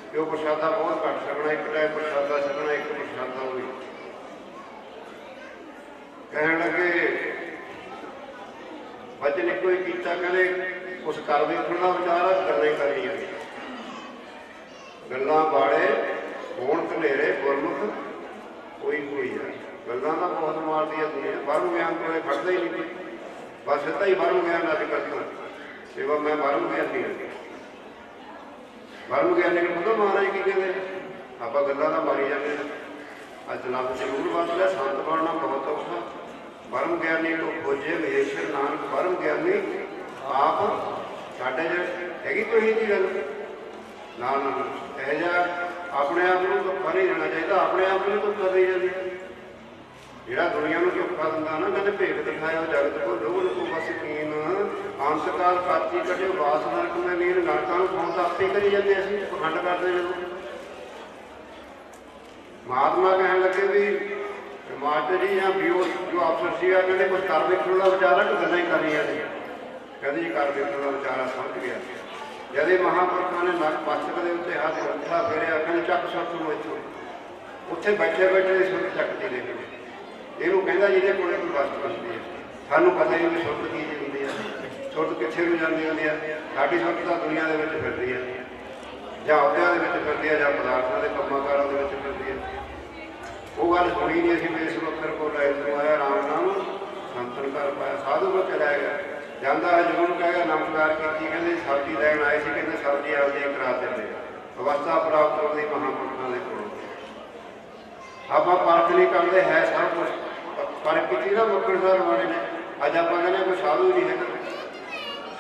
कि वो प्रसादा बहुत घट सकना, एक टाइम प्रसादा छकना, एक प्रसादा होई। कहने लगे बचन एक ही किया, कहते उस कर देखने का विचार है, गल्लें करनियां गल्लां बाड़े होण धनेरे गुरमुख कोई कोई है। गल्लां तो बहुत मारदी है दुनिया, बाहरों ज्ञान को फटदा ही नहीं, बस सीधा ही बाहरों ज्ञान अज करता सेवा। मैं बाहरों ज्ञान नहीं है, बाहरों ज्ञान नहीं पता महाराज की कहते आप गल्लां तो मारी जाते। अज लफ्ज जरूर बदल है, संत बनना बहुत औखा। परम ज्ञानी को खोजे महेश्वर नानक, परम ज्ञानी आप साढ़े हैगी कोई ही गल ना ना यह जा अपने आप को धोखा नहीं देना चाहिए, अपने आप को धोखा दे जाती जोड़ा दुनिया में धोखा दिता ना, कहते भेख दिखाया जगत को लोग को बस कीन अंशकाल काती कटे वास नरक में नीर नरकों फोन तो आपे करी जाते असं पखंड करते। जो महात्मा कहने लगे भी मास्टर जी या बीओ जो अफसर से कहते कुछ कर देखने का विचार है, गल्लां ही करनियां सी, कहते जी कर देखने का विचार समझ गया। जब महापुरुषों ने नक मस्तक के उत्ते हाथ अंगूठा फेरिया, कहते चक सुट लो इत्थों, उत्थे बैठे बैठे सुट चकती देखी, इहनूं कहंदा जिहदे कोल कोई वस्तु हुंदी है। सानूं पता ही नहीं सुट की चीज़ हुंदी है, सुट कित्थे नूं जांदी हुंदी है। साडी सुट तां दुनिया दे विच फिरदी है, जां अहुदिआं दे विच फिरदी है, जां पदार्थां दे कंमां कारां दे विच फिरदी है। वो गल सुनी नहीं, असीं इस वक्त को लाइफ को आया राम नाम संतन कर पाया, साधु को चलाया गया जाता है जरूर कहेगा नमस्कार की, कहते सब्जी लैन आए थे, कहते सब्जी आपदी करा देंगे अवस्था प्राप्त होती महापुरुषों के कोल। आप परख नहीं करते है सब कुछ परख की ना मुक्कड़ साहब वाले ने। अज आप कहने कोई साधु नहीं है,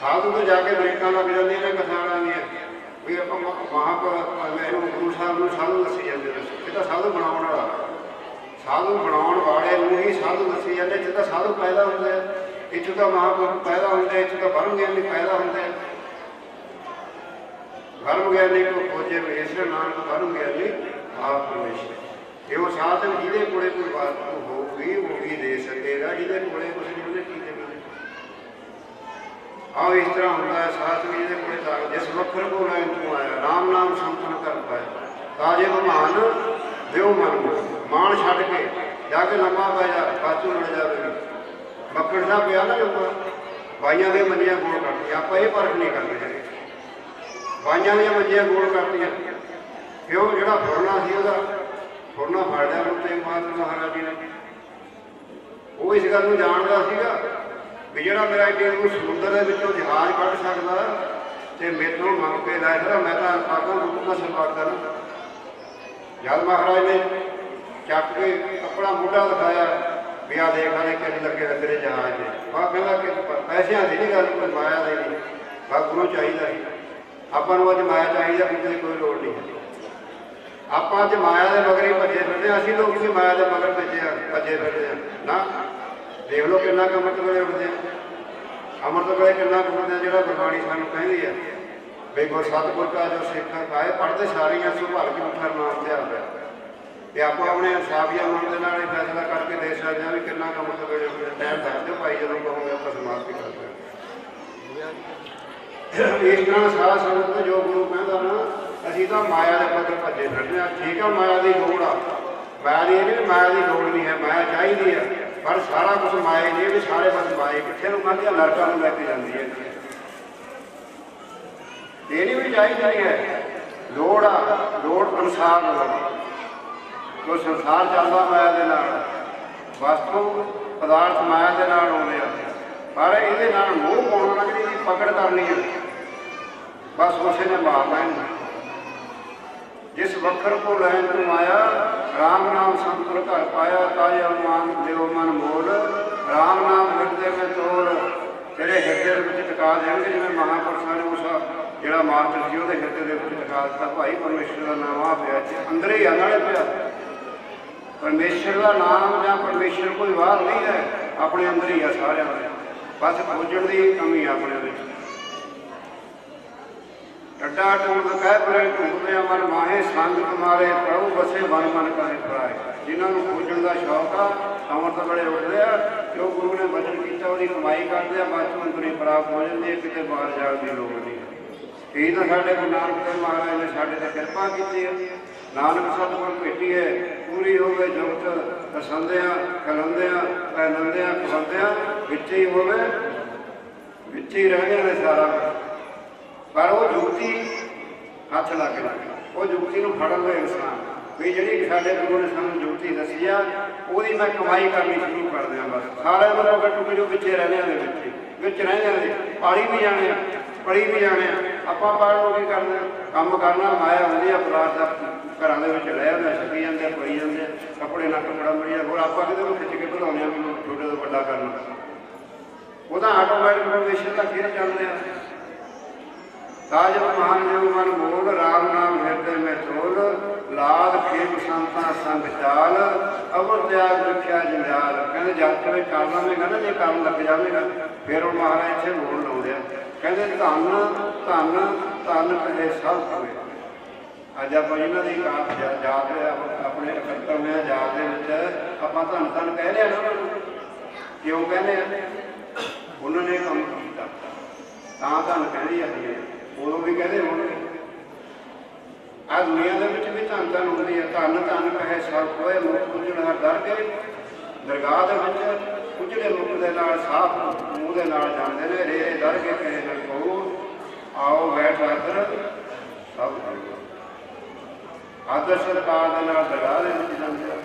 साधु तो जाके ब्रेक लग जाती ने कसाणा दी भी आप महापुरुष गुरु साहब को साधु दसी जाते, ये तो साधु बनाने वाला, साधु बनाने वाले ही साधु दसी जाते, इतने तो साधु पैदा होंगे, इतों तो महापुरुष पैदा होंगे, इतों तो ब्रह्म ज्ञानी पैदा होंगे। ब्रह्म ज्ञानी को खोजे महेश्वर नानक, ब्रह्म ज्ञानी आप परमेश्वर। ये वो साधन जिहदे कोले कोई बात होगी वो भी दे सकेगा, जिहदे कोले कुछ नहीं उन्हें की देना। आओ इस तरह होता है शास्त्र जिहदे कोले ताकत, जिस वखर को लैन तू आया राम नाम संतन कर पाया, ताजे महान देव मन मान छड़ के जाके लम्बा पै जा, पाछू लड़ जाएगी। मक्कड़ साहब गया ना लोग बाइया दी मंजियां गोल करती, आप ये फर्क नहीं करते हैं, बाइया दी मंजियां गोल करती क्यों, जो फुरना सी वह फुरना फड़ लिया गुरु तेग बहादुर महाराज जी ने। वो इस गल जानता सीगा भी जो मेरा एडे दूर समुद्र के जहाज कढ़ सकता तो मेरे मंग के लै सकता, मैं तो अनपागा गुरु का सलवार करा। जब महाराज ने चक के कपड़ा मूढ़ा दिखाया भी आ देख आने कि लगे तेरे जहाज ने, वह कहला कि पैसों की नहीं गल, कोई माया की नहीं, वह गुरु चाहिए। ਆਪਾਂ ਨੂੰ ਅੱਜ माया चाहिए, गुरु की कोई लोड़ नहीं है। आप अज माया के मगर ही भजे फिरते, असं लोग भी माया के मगर भजे फिरते हैं ना। देख लो कि अमृत वेले उठते हैं, अमृत वेले कि उठते हैं, जो गुरबाणी सानू कहती है भी गुर सतगुर का जो सिख आए पढ़ते सारियां संभाल के उठा नाम ध्यान है। आप अपने इंसाफिया मन के नाल फैसला करके दे सकते हैं भी कि अमृत वेले टाइम दस दो भाई, जो कहोगे आप समाप्ति कर सकते। इस तरह सारा संगत जो गुरु कहता ना, असीं तो माया के मगर भजे फिरते हैं। ठीक है माया की लोड़ आ, माया की नहीं माया की लोड़ नहीं है, माया चाहिए है, पर सारा कुछ माया नहीं है भी सारे बस माया कितने कहते नरकों में लैके जाती है। ये भी चाहिए है लोड़ आ, लोड़ अनुसार जो संसार चलता माया के नाल, वस्तु पदार्थ माया के नाल आउंदे आ, पर ये मोह पाउणा ना कि पकड़ करनी है, बस उसे ने मारना है। जिस वखर को लैन तू आया राम नाम संतुर घर पाया, ताजे अनुमान देव मन मोल, राम नाम हृदय में तोल, तेरे हृदय में टिका देंगे। जिवें महापुरुषों ने उस जो मार्ग सी वो हृदय के टिका दिता, भाई परमेश्वर का नाम आ पिया अंदर ही आने पिया। परमेश्वर का नाम या परमेश्वर कोई बाहर नहीं है, अपने अंदर ही है सारे। बस खोजण की कमी है अपने विच। टड्डा टूट कह परे ढूंढदे मन माहे, संग तुम्हारे प्रभु बसे मन मन करे पराए। जिन्होंने खोजण का शौक आ, अमृत बड़े उठते हैं, जो गुरु ने वचन किया वो कमाई करते हैं, बाद चों अंदर ही प्राप्त हो जाती है, कितने बाहर जाने की लोड़ नहीं। यही तो साढ़े गुरु नानक देव महाराज ने साढ़े ते कृपा की है। नानक सतगुर भेटी है, पूरी हो गए जुगत पसंदिया खलंदिया पैनंदिया खवंदिया, विच ही होवे विच ही रह गया सारा। पर वो जुगती हथ लग गई, वो जुगती को फड़न गए इंसान भी जी साढ़े गुरु ने सानू जुगती दसी आ, वही मैं कमाई करनी शुरू कर दिया। बस सारे मतलब टुक जो पिछे रहने पाली भी जाने पढ़ी भी जाने। ਆਪਾਂ ਪੜ੍ਹ ਲਓ, ਕੀ ਕਰਨਾ ਕੰਮ ਕਰਨਾ, ਮਾਇਆ ਹੁੰਦੀ ਆ ਪਰਾਤ ਦਾ ਘਰਾਂ ਦੇ ਵਿੱਚ ਲੈ ਆਉਂਦੇ, ਛੱਡੀ ਜਾਂਦੇ, ਪਈ ਜਾਂਦੇ, ਕੱਪੜੇ ਨਾ ਕੱਪੜਾ ਮਰੀ ਜਾ। ਹੋਰ ਆਪਾਂ ਕਿਤੇ ਨੂੰ ਖਿੱਚ ਕੇ ਬਣਾਉਂਦੇ ਆ ਵੀ ਛੋਟੇ ਤੋਂ ਵੱਡਾ ਕਰਨਾ, ਉਹਦਾ ਆਟੋਮੈਟਿਕ ਪਰਮੇਸ਼ਰ ਦਾ ਖੇਡ ਚੱਲ ਰਿਹਾ। ਤਾਜ ਮਹਾਨ ਜੋ ਮਨ ਮੋਲ, ਰਾਮ ਨਾਮ ਹਿਰਦੇ ਮੈਂ ਚੋਲ, ਲਾਦ ਖੇਤ ਸੰਤਾਂ ਸੰਗ ਚਾਲ, ਅਵਰ ਤਿਆਗ ਰੱਖਿਆ ਜੰਜਾਲ। ਕਹਿੰਦੇ ਜਦ ਕਿਵੇਂ ਕਰ ਲਵੇਂਗਾ ਨਾ, ਜੇ ਕਰਨ ਲੱਗ ਜਾਵੇਗਾ ਫਿਰ ਉਹ ਮਹਾਰਾਜ ਇੱਥੇ ਮੋਲ ਲਾਉਂਦੇ ਆ। ਕਹਿੰਦੇ ਧੰਨ ਧੰਨ ਧੰਨ ਕਹੇ ਸਭ ਹੋਏ। ਅੱਜ ਆਪਾਂ ਇਹਨਾਂ ਦੀ ਯਾਦ ਆਪਣੇ ਇਕੱਤਰ ਹੋਏ ਯਾਦ ਦੇ ਵਿੱਚ ਆਪਾਂ ਧੰਨ ਧੰਨ ਕਹਿ ਰਹੇ ਹਾਂ ਨਾ। ਕਿਉਂ ਕਹਿੰਦੇ ਆ? ਉਹਨਾਂ ਨੇ ਕੰਮ ਕੀਤਾ ਤਾਂ ਧੰਨ ਕਹਿੰਦੀ ਜਾਂਦੀ ਹੈ, ਉਦੋਂ ਵੀ ਕਹਿੰਦੇ ਹੋਣਗੇ। ਆਹ ਦੁਨੀਆ ਦੇ ਵਿੱਚ ਵੀ ਧੰਨ ਧੰਨ ਹੁੰਦੀ ਹੈ। ਧੰਨ ਧੰਨ ਕਹੇ ਸਭ ਹੋਏ, ਮੁਖ ਪੁੱਜਣ ਹਰ ਦਰ ਕੇ। ਦਰਗਾਹ ਦੇ ਵਿੱਚ ਉਜੜੇ ਮੁਖ ਦੇ ਨਾਲ ਸਾਫ ਮੂੰਹ ਦੇ ਨਾਲ ਜਾਂਦੇ ਨੇ, ਰੇ ਦਰ ਕੇ ਕਹੇ ਨਾ ਕਹੋ ਆਓ ਬੈਠ ਆਦਰ ਸਭ ਕਰੋ। ਆਦਰ ਸਰਕਾਰ ਦੇ ਨਾਲ ਦਰਗਾਹ ਦੇ ਵਿੱਚ ਜਾਂਦੇ ਆ।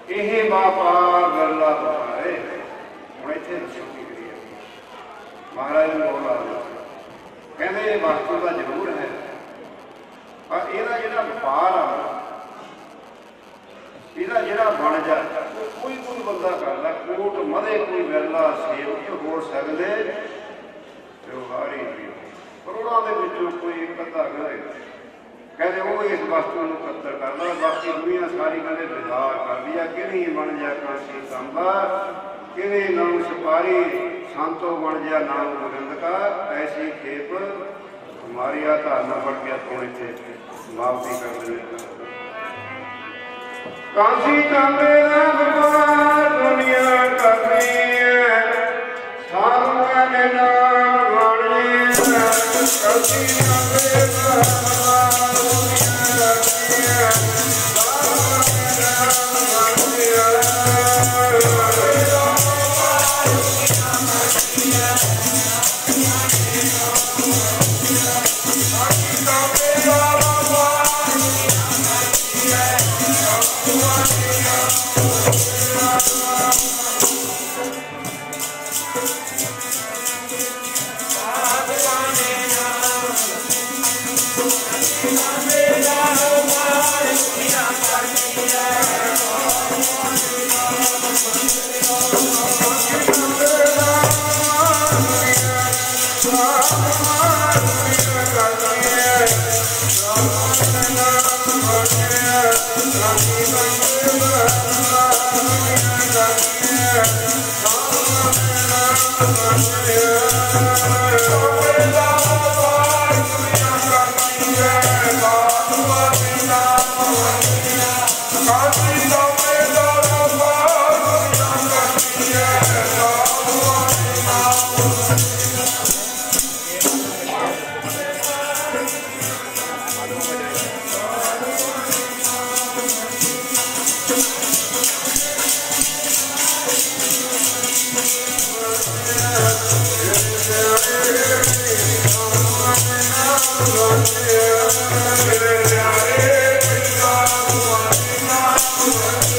ਇਹ ਬਾਪਾ ਗੱਲਾਂ ਬਤਾਏ। ਹੁਣ ਇੱਥੇ ਦੱਸੋ ਕੀ ਕਰੀਏ? ਮਹਾਰਾਜ ਨੂੰ ਬੋਲ ਆ ਕਹਿੰਦੇ ਇਹ ਵਸਤੂ ਤਾਂ ਜ਼ਰੂਰ ਹੈ, ਪਰ ਇਹਦਾ ਜਿਹੜਾ ਵਪਾਰ ਆ, ਇਹਦਾ ਜਿਹੜਾ ਬਣ ਜਾ ਕੋਈ ਕੋਈ ਬੰਦਾ ਕਰਦਾ, ਕੋਟ ਮਦੇ ਕੋਈ ਵਿਰਲਾ ਸੇਵਕ ਹੋ ਸਕਦੇ ਵਿਵਹਾਰੀ ਕਰੋੜਾਂ ਦੇ ਵਿੱਚੋਂ ਕੋਈ ਇੱਕ ਅੱਧਾ ਕਰੇ। ਕਹਿੰਦੇ ਉਹ ਇਸ ਵਸਤੂ ਨੂੰ ਕਦਰ ਕਰਦਾ, ਬਾਕੀ ਦੁਨੀਆ ਸਾਰੀ ਕਹਿੰਦੇ ਵਿਦਾਰ ਕਰਦੀ ਆ। ਕਿਹੜੀ ਬਣ ਜਾ ਕਾਂਸੀ ਤਾਂਬਾ, ਕਿਹੜੇ ਨਾਮ ਸਿਪਾਰੀ ਸੰਤੋ ਬਣ ਜਾ ਨਾਮ ਗੋਬਿੰਦ ਕਾ, ਐਸੀ ਖੇਪ ਹਮਾਰੀ ਆ ਧਾਰਨਾ ਪੜ ਕੇ ਤੋਂ ਇੱਥੇ ਸਮਾਪਤੀ ਕਰ ਦਿੰਦੇ। ਕਾਂਸੀ ਤਾਂਬੇ ਦਾ ਵਪਾਰ ਦੁਨੀਆ ਕਰਨੀ ਹੈ, ਸਾਧੂਆਂ ਦੇ ਨਾਮ ਗਾਣੇ। ਕਾਂਸੀ ਤਾਂਬੇ ਦਾ ਵਪਾਰ ਦੁਨੀਆ ਕਰਨੀ ਹੈ, ਸਾਧੂਆਂ ਦੇ ਨਾਮ Yeah.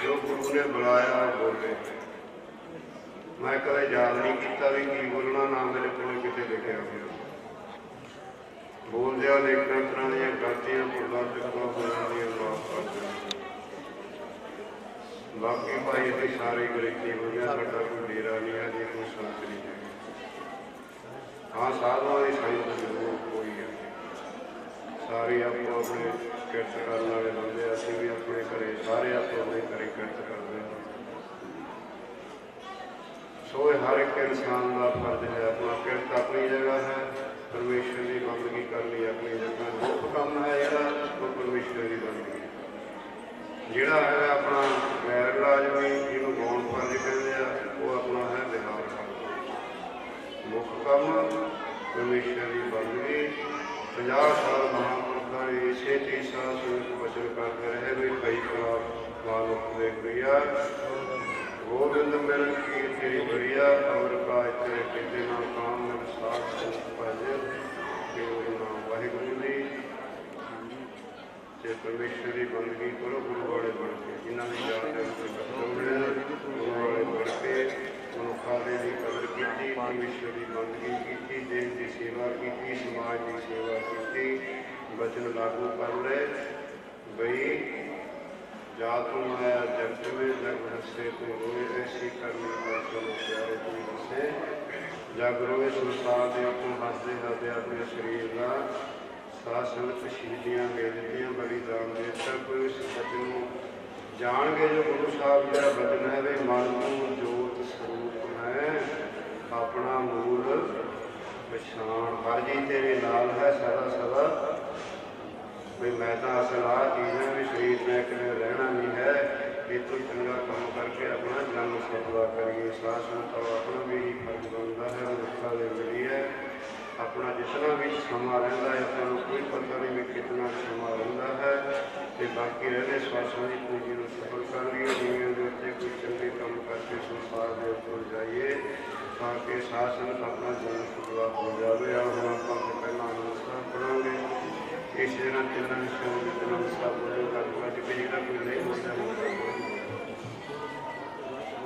जो गुरु ने बुलाया बोले। मैं कदे याद नहीं किया भी की बोलना, ना मेरे को कितने लिखा गया। बोलदे अनेकों तरह दी गलतियां भुलां चुकां बोलण दी माफ कर दे। बाकी भाई असीं सारे गरीबी हो गया, साडा कोई डेरा नहीं है जी, कोई संत नहीं है। हाँ, साधुआं दी संगत जरूर कोई है, सारे आपो अपने किरत करने वाले बंदे। असीं भी अपने घरे सारे आपो अपने घरे किरत करते हैं। सो हर एक इंसान का फर्ज है, अपना किरत अपनी जगह है, परमेश्वर की बंदगी करनी अपनी जगह। मुख काम है जिहड़ा वो परमेश्वर की बंदगी, जिहड़ा है अपना गैर लाजमी जिहनूं गौण फर्ज कहते हैं, वो अपना है बिहार फर्ज। मुख काम परमेश्वर की बंदगी। 50 साल महापुरुषों ने इसे 30 साल सूरज वचन करते रहे भी कई खिलाफ मानुख दे प्रिया। गोविंद मिल की तेरी बढ़िया, अमर का तेरे किते ना काम में साथ भजे केवल नाम वाहिगुरु जी। ते परमेश्वर की बंदगी करो गुरु वाले बन के, जिन्हों की याद है गुरु वाले बन के मनुखा की कदर की, परमेश्वर की बंदगी की, देश की सेवा की, समाज की सेवा की, वचन लागू कर ले बई जा तुम आया जगत में जग हंसे तुम रोए, ऐसी करनी चलो प्यारे तुम हंसे जग रोए। संसार दे तुम हंसते हंसते अपने शरीर का साथ संगत शहीदियाँ बेजतियाँ बलिदान दे सब इस वचन जान के जो गुरु साहब का वचन है वे मन को जोत स्वरूप है, अपना मूल पछाण। हर जी तेरे नाल है सदा सदा, भी मैं तो असल आ चीज़ है भी शरीर में कभी रहना नहीं है। ये तो चंगा काम करके अपना जन्म सफला करिए। सास तो अपना भी फर्ज बनता है, मनुखा दे मिली है। अपना जितना भी समा रहा है अपना कोई पता नहीं भी कितना समा रहा है, तो बाकी रहने श्वासों की पूंजी को सफल कर लिए। दुनिया के उत्ते कोई चंगे काम करके संसार के ऊपर जाइए ताकि शासन अपना जन्म सफला हो जाए। और हम आपका पहला नमस्कार पढ़ोगे इस दिन तिना नमस्कार बोलेगा कि जिहड़ा कोई नहीं बोलता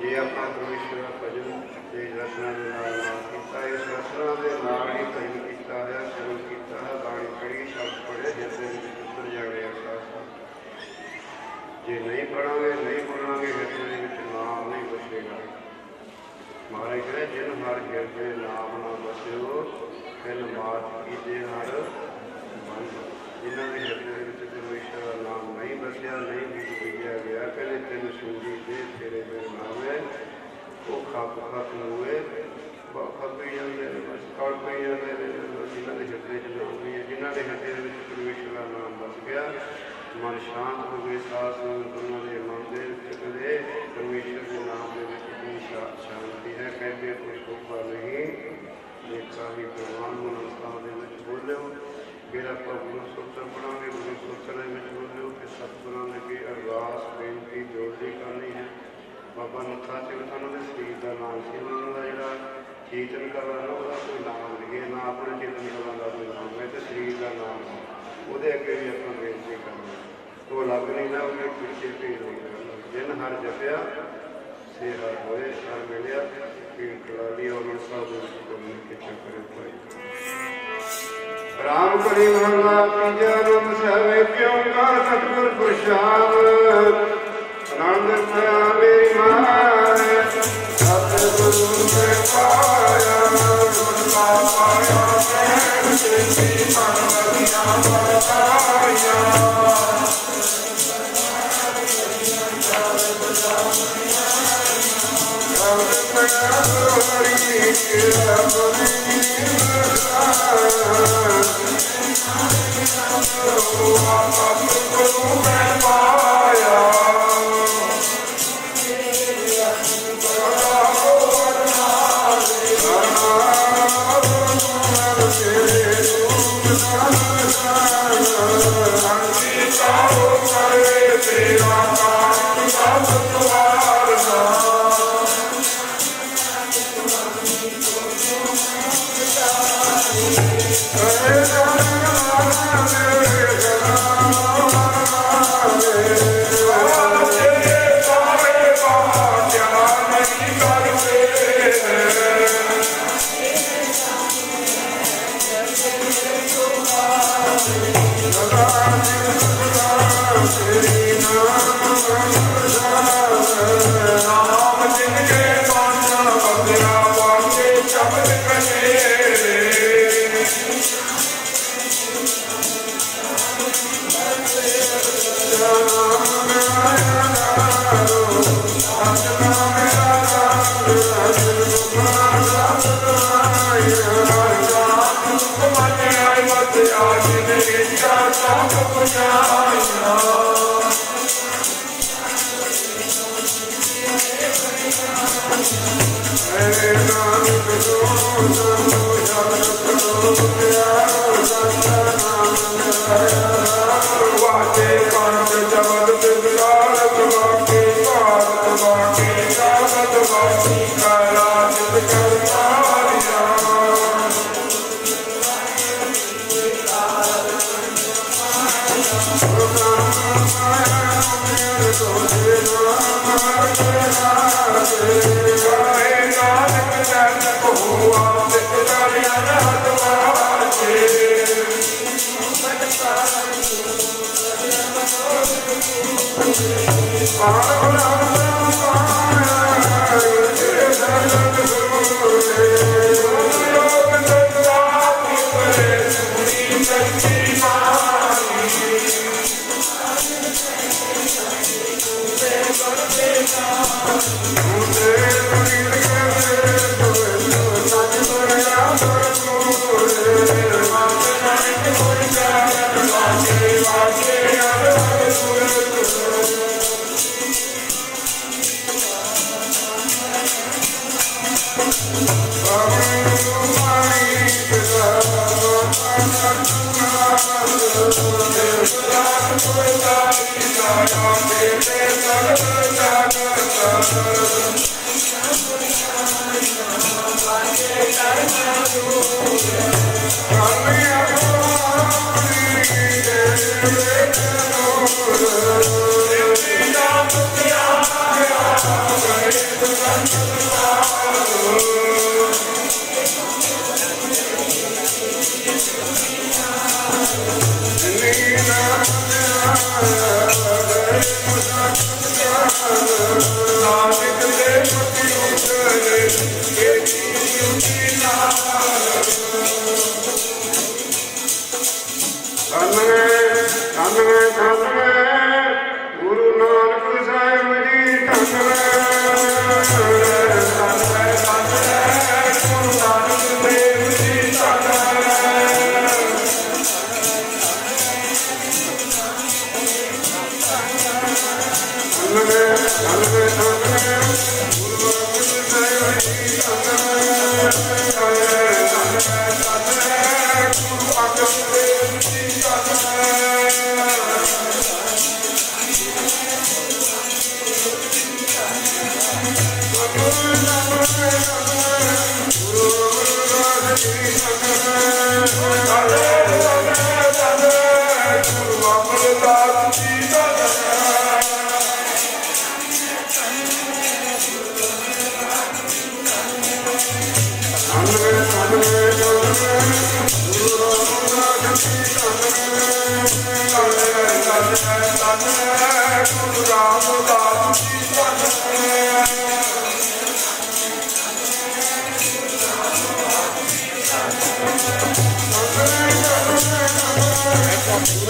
ये अपना परमेश्वर का भजन ये रचना के नाल किया। इस रचना के नाल ही भजन किया है, सरल किया है, बाणी पढ़ी शब्द पढ़े जिससे उतर जाने एहसास। जे नहीं पढ़ांगे नहीं बोलांगे हृदय में नाम नहीं बसेगा। महाराज कहे जिन हर हृदय नाम ना बसो फिर मात कीजे हर मन। जिन्होंने हृदय में परमेश्वर का नाम नहीं बसिया नहीं बीजा गया, कहते तेन सुंजी दे तेरे मेरे नामे वो खप खप हुए खपी जाते बस कड़ पी जाते। जिन्होंने हृदय च नाम नहीं है, जिन्होंने हृदय में परमेश्वर का नाम बस गया, मन शांत हो गए, सास उन्होंने मन दे कदे परमेश्वर के नाम के इतनी शांति है। कहते कोई शोभा नहीं देखा ही भगवान मनस्था बोलो। फिर आप गुरु सूत्र पढ़ांगे, गुरु सूत्र में बोलो कि सतगुरां की अरदास बेनती जोड़ी करनी है। बाबा नत्था सिंह सानू दे शरीर का नाम से उन्होंने जोड़ा चेतन कला ना कोई नाम लिखे ना अपने चेतन कला का कोई नाम है, तो शरीर का नाम है वो अगे भी अपना बेनती करना वो अलग नहीं ना उन्हें पिछे भेज नहीं करना। जिन हर जपिया से हर होए हर मिलिया पीड़ कला ली और के चक्कर पाई। राम करी महला तीजा नंद सवे क्यों का सतगुर प्रसाद आनंद पाया मेरी मान सतगुरु ने पाया पाया गुरु नानक साहिब जी Hare Right,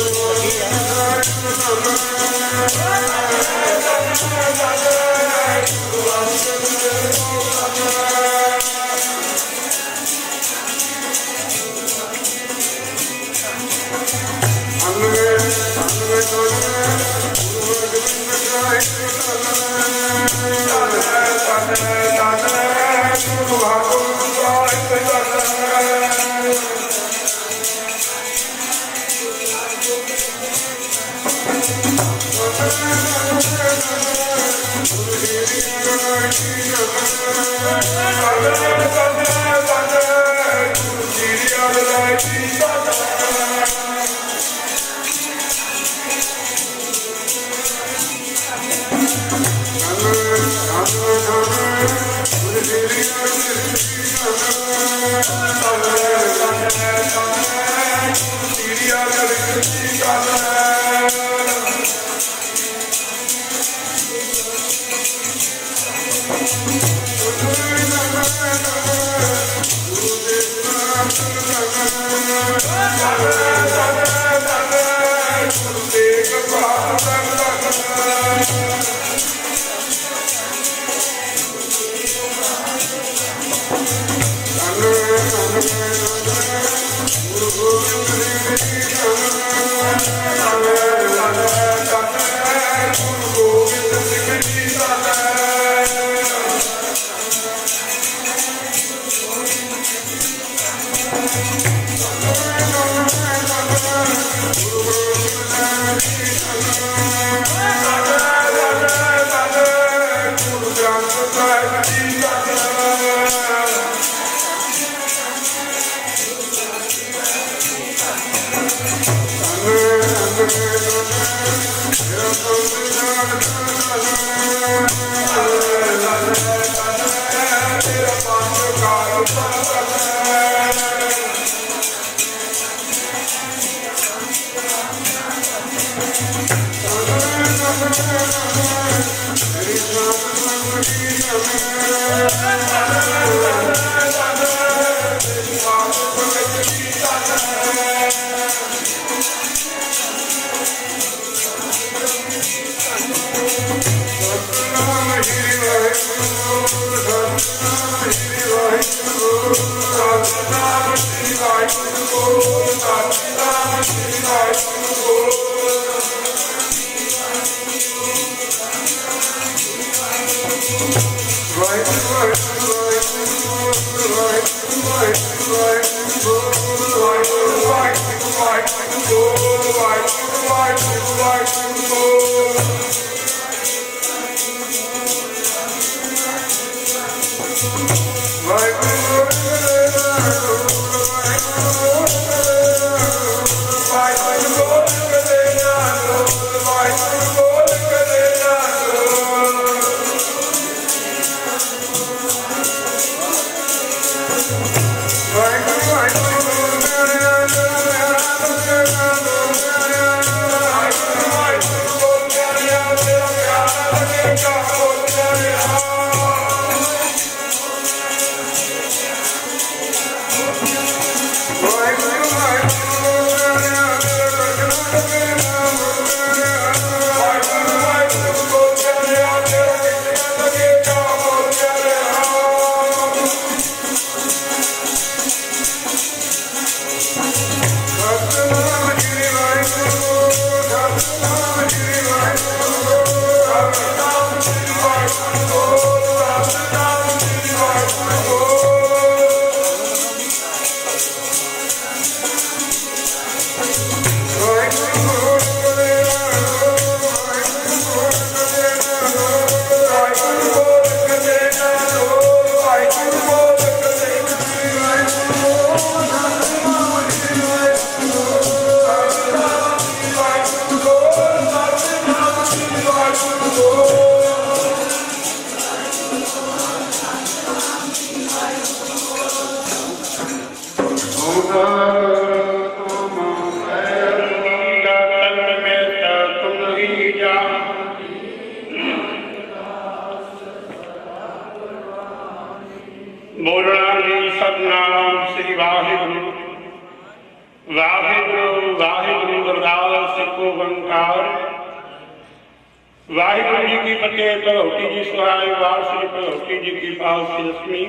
के भगवती जी सुहाय बार श्री भगवती जी की पाल रश्मि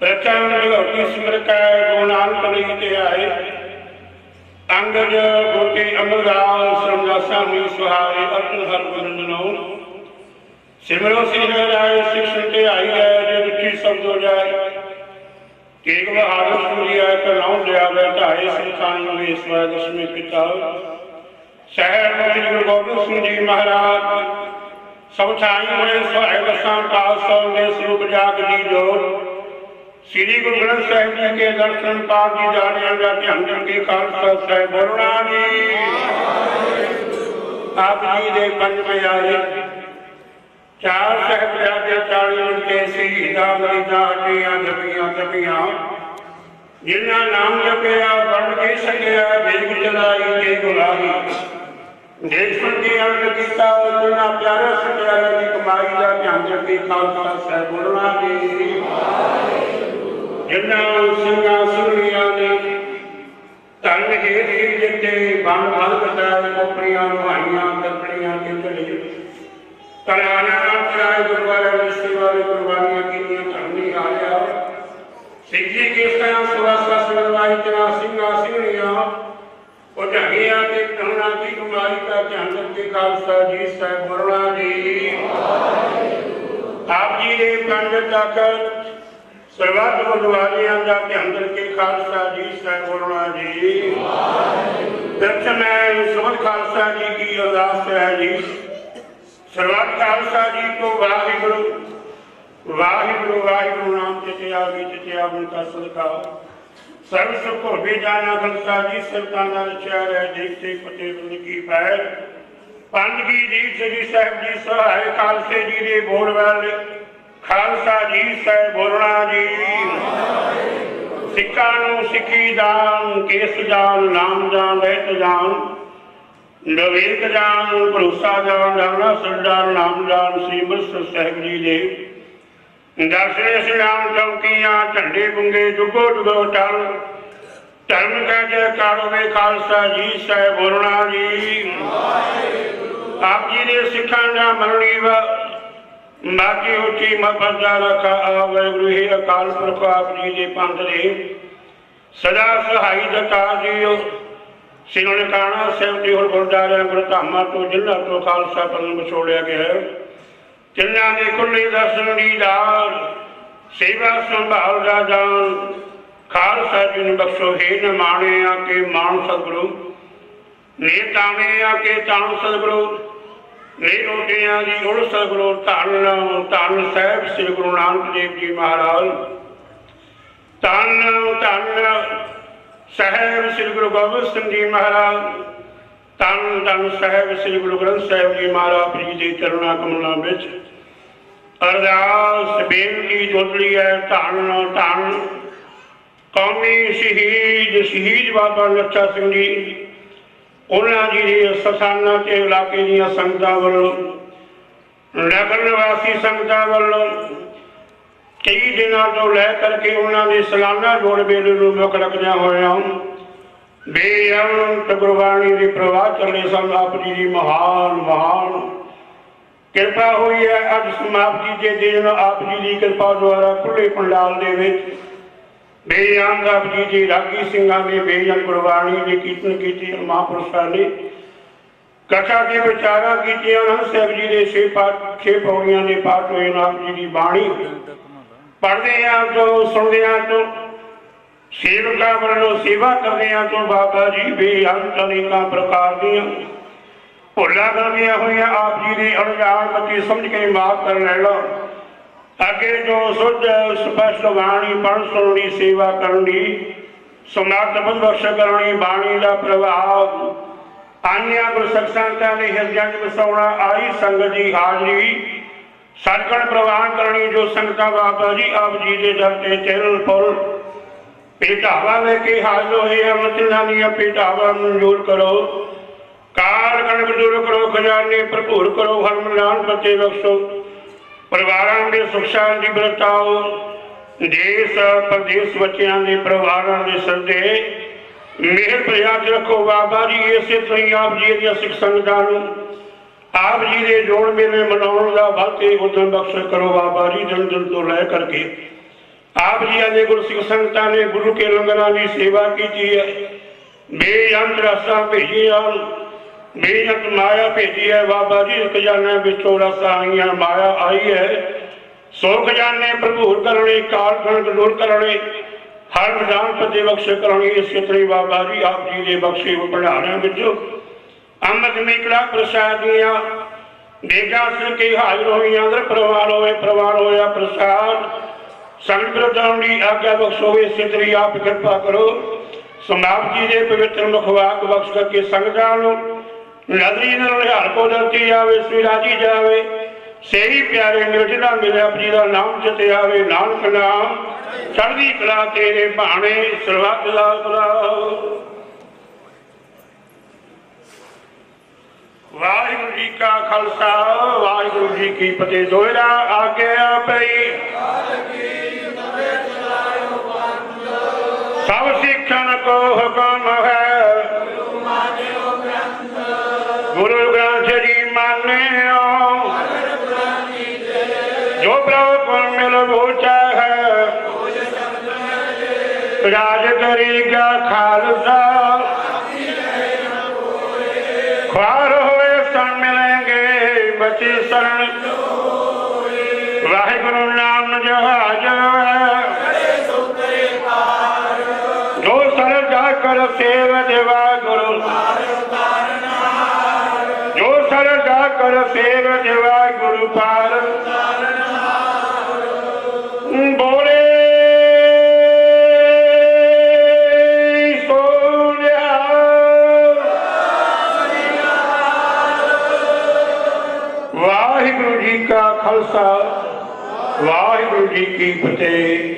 प्रचंड भगवती सिमर का गुणांत लेते आए अंगज गोटे अमरदास श्रमदासा हुई सुहाय अर्जुन हर गुणनो सिमरो श्री हराय शिक्षण के आई है जो दुखी शब्द हो जाए केक बहादुर सूर्य कलाऊं दया बैठाए संस्थान में स्वदेश में पिता शहर में गुरु गोविंद सिंह जी महाराज सब छाई हुए स्वयं का सौंदर्य स्वरूप जाग दी जोर श्री गुरु ग्रंथ साहिब जी के दर्शन पाठ जी जाने जाते हम के खालसा साहिब बोलना जी आप जी दे पंज प्यारे चार साहिबजादे 40 के शहीदा मरीदा हटियां जपियां तपियां जिन्ना नाम जपिया बन के सकिया वेग चलाई के गुलाही देख सुन के अर्ज किया जिन्ना प्यारा सत्यारा की कमाई का ध्यान रखी खालसा साहिब बोलना जी जिन्ना सिंगा सुनिया ने धन हेत ही जिते बन फल कटाए कोपड़ियां नुहाइयां कपड़ियां के चले कलाना कराए गुरुवारे विश्वारे कुर्बानियां की धरनी आया सिद्धि के सया सुवासा सुनवाई तना सिंगा सिंगनिया और जगिया के कहना की कमाई का ध्यान रखे खालसा जी साहिब बोलना जी आप जी ने पंज ताकत सर्वत गुरुवारियां का ध्यान रखे खालसा जी साहिब बोलना जी प्रथम सुमन खालसा जी की अरदास है जी सर्वत खालसा जी को वाहिगुरु वाहिगुरु वाहिगुरु नाम चितिया उनका सदका सर्व सुख को भेजाना खालसा जी सरकाना चार है देखते पते बंद की पैर पंज की दीप श्री साहिब जी सहाय खालसे जी दे बोल वाले खालसा जी साहिब बोलना जी सिक्का सिक्की दान केस जान नाम जान रहत जान नवेक जान भरोसा जान डालना सरदार नाम जान श्री मुरसद साहिब जी दे दर्शने श्रीराम चौकियां झंडे बुंगे जुगो जुगो टल धर्म का जयकारो में खालसा जी साहिब बोलना जी आप जी ने सिखा ना मरनी व बाकी उची मफजा रखा वाहगुरु ही अकाल पुरख आप जी दे पंथ दे सदा सहाई दता जी सिरों काना साहिब जी और गुरुद्वारा गुरुधामा तो जिन्ना तो खालसा पन विछोड़िया गया जिन्ना ने खुले दर्शन दीदार सेवा संभाल दा जान खालसा जी ने बख्शो हे न माने आके मान सतगुरु ने ताने आके तान सतगुरु ने रोटियां दी उड़ सतगुरु धन धन साहिब श्री गुरु नानक देव जी महाराज धन धन साहेब श्री गुरु गोबिंद सिंह जी महाराज धन धन साहेब श्री गुरु ग्रंथ साहिब जी महाराज जी के चरणा कमलों में अरदास बेनती जोतली है धन धन कौमी शहीद शहीद बाबा लच्छा सिंह जी उन्होंने जी के सथाना के इलाके दी संगत वालों नगर निवासी संगत वालों कई दिनों तो लै करके उन्होंने सालाना जोड़ मेले मुख रखद होया बेअंत गुरबाणी के प्रवाह चले सन आप जी की महान महान कृपा हुई है। अज समाप्ति के दिन आप जी की कृपा द्वारा खुले पंडाल के बेअंत आप जी की रागी सिंह ने बेअंत गुरबाणी की कीर्तन की महापुरुषों ने कथा के विचारा की साहब जी के 6 पौड़ियां के पाठ हुए आप जी की बाणी पढ़ते हैं तो सुनते हैं तो सेवका वालों सेवा करते हैं तो बाबा जी बेअंत अनेक प्रकार दी भुला करदियां हुई आप जी की अनजान बच्ची समझ के माफ कर लेना अगे जो शुद्ध स्पष्ट बाणी पढ़ सुननी सेवा करनी समर्थ बख्श करनी बाणी का प्रभाव आईया गुरु सत्संगतां ने हृदय में वसाउणा आई संगत की हाजरी सदगुण प्रवान करनी जो संगता बाबा जी आप जी के दर से तिल फुल पेटावा लेके हाजिर हुए अमृतिलानिया पेटावा मंजूर करो काल कणक दूर करो खजाने भरपूर करो हरमलान पते बख्शो परिवारों के सुख शांति बरताओ देश प्रदेश बच्चों के परिवारों के सरदे मेहर प्रयास रखो बाबा जी इसे तरह आप जी सिख संगतां ਆਪ ਜੀ ਦੇ ਜੋੜ ਮੇਲੇ ਮਨਾਉਣ ਦਾ ਵਾਤੇ ਉਦਮ ਬਖਸ਼ ਕਰੋ ਬਾਬਾ ਜੀ। ਦਿਨ ਦਿਨ ਤੋਂ ਲੈ ਕਰਕੇ ਆਪ ਜੀ ਨੇ ਗੁਰਸਿੱਖ ਸੰਗਤਾਂ ਨੇ ਗੁਰੂ ਕੇ ਲੰਗਰਾਂ ਦੀ ਸੇਵਾ ਕੀਤੀ ਹੈ। ਬੇਅੰਤ ਰਸਾਂ ਭੇਜੀਆਂ, ਬੇਅੰਤ ਮਾਇਆ ਭੇਜੀ ਹੈ ਬਾਬਾ ਜੀ। ਖਜ਼ਾਨੇ ਵਿੱਚੋਂ ਰਸਾਂ ਆਈਆਂ, ਮਾਇਆ ਆਈ ਹੈ। ਸੋ ਖਜ਼ਾਨੇ ਭਰਪੂਰ ਕਰਨੇ, ਕਾਲ ਖੰਡ ਦੂਰ ਕਰਨੇ, ਹਰ ਮੈਦਾਨ ਫਤਿਹ ਬਖਸ਼ ਕਰਨੀ। ਇਸੇ ਤਰ੍ਹਾਂ ਬਾਬਾ ਜੀ ਆਪ ਜੀ ਦੇ ਬਖਸ਼ੇ ਭੰਡਾਰਿਆਂ ਵਿੱਚੋਂ ਅੰਮ੍ਰਿਤ ਮੇਕੜਾ ਪ੍ਰਸਾਦ ਦੀਆਂ ਦੇਗਾ ਸਿਰ ਕੇ ਹਾਜ਼ਰ ਹੋਈਆਂ। ਅੰਦਰ ਪ੍ਰਵਾਨ ਹੋਏ, ਪ੍ਰਵਾਨ ਹੋਇਆ ਪ੍ਰਸਾਦ ਸੰਗਤ ਰਤਾਉਣ ਦੀ ਆਗਿਆ ਬਖਸ਼ੋ। ਇਸੇ ਤਰ੍ਹਾਂ ਆਪ ਕਿਰਪਾ ਕਰੋ। ਸਮਾਪ ਜੀ ਦੇ ਪਵਿੱਤਰ ਮੁਖਵਾਕ ਬਖਸ਼ ਕਰਕੇ ਸੰਗਤਾਂ ਨੂੰ ਨਦਰੀ ਨਾਲ ਨਿਹਾਲ ਕੋ ਦਰਤੀ ਆਵੇ, ਸ੍ਰੀ ਰਾਜੀ ਜਾਵੇ। ਸਹੀ ਪਿਆਰੇ ਨਿਰਜਨਾ ਮਿਲੇ ਆਪ ਜੀ ਦਾ ਨਾਮ ਚਿਤੇ ਆਵੇ। ਨਾਨਕ ਨਾਮ ਚੜ੍ਹਦੀ ਕਲਾ ਤੇਰੇ ਭਾਣੇ, ਸਰਬੱਤ ਦਾ ਭਲਾ। ਵਾਹਿਗੁਰੂ ਜੀ ਕਾ ਖਾਲਸਾ, ਵਾਹਿਗੁਰੂ ਜੀ ਕੀ ਫਤਿਹ। ਦੋਹਰਾ ਆਗਿਆ ਪਈ ਸਭ ਸਿੱਖਣ ਕੋ ਹੁਕਮ ਹੈ, ਗੁਰੂ ਗ੍ਰੰਥ ਜੀ ਮਾਨਿਓ। ਜੋ ਪ੍ਰਭ ਕੋ ਮਿਲ ਬੂਝਾ ਹੈ, ਰਾਜ ਕਰੇਗਾ ਖਾਲਸਾ। ख्वार होए सन मिलेंगे बची शरण, वाहिगुरु नाम जहाज। जो सर जाकर सेव देवा गुरु, जो सर जाकर सेव देवा गुरु पार। बोले वाहिगुरु जी का खालसा, वाहिगुरु जी की फतेह।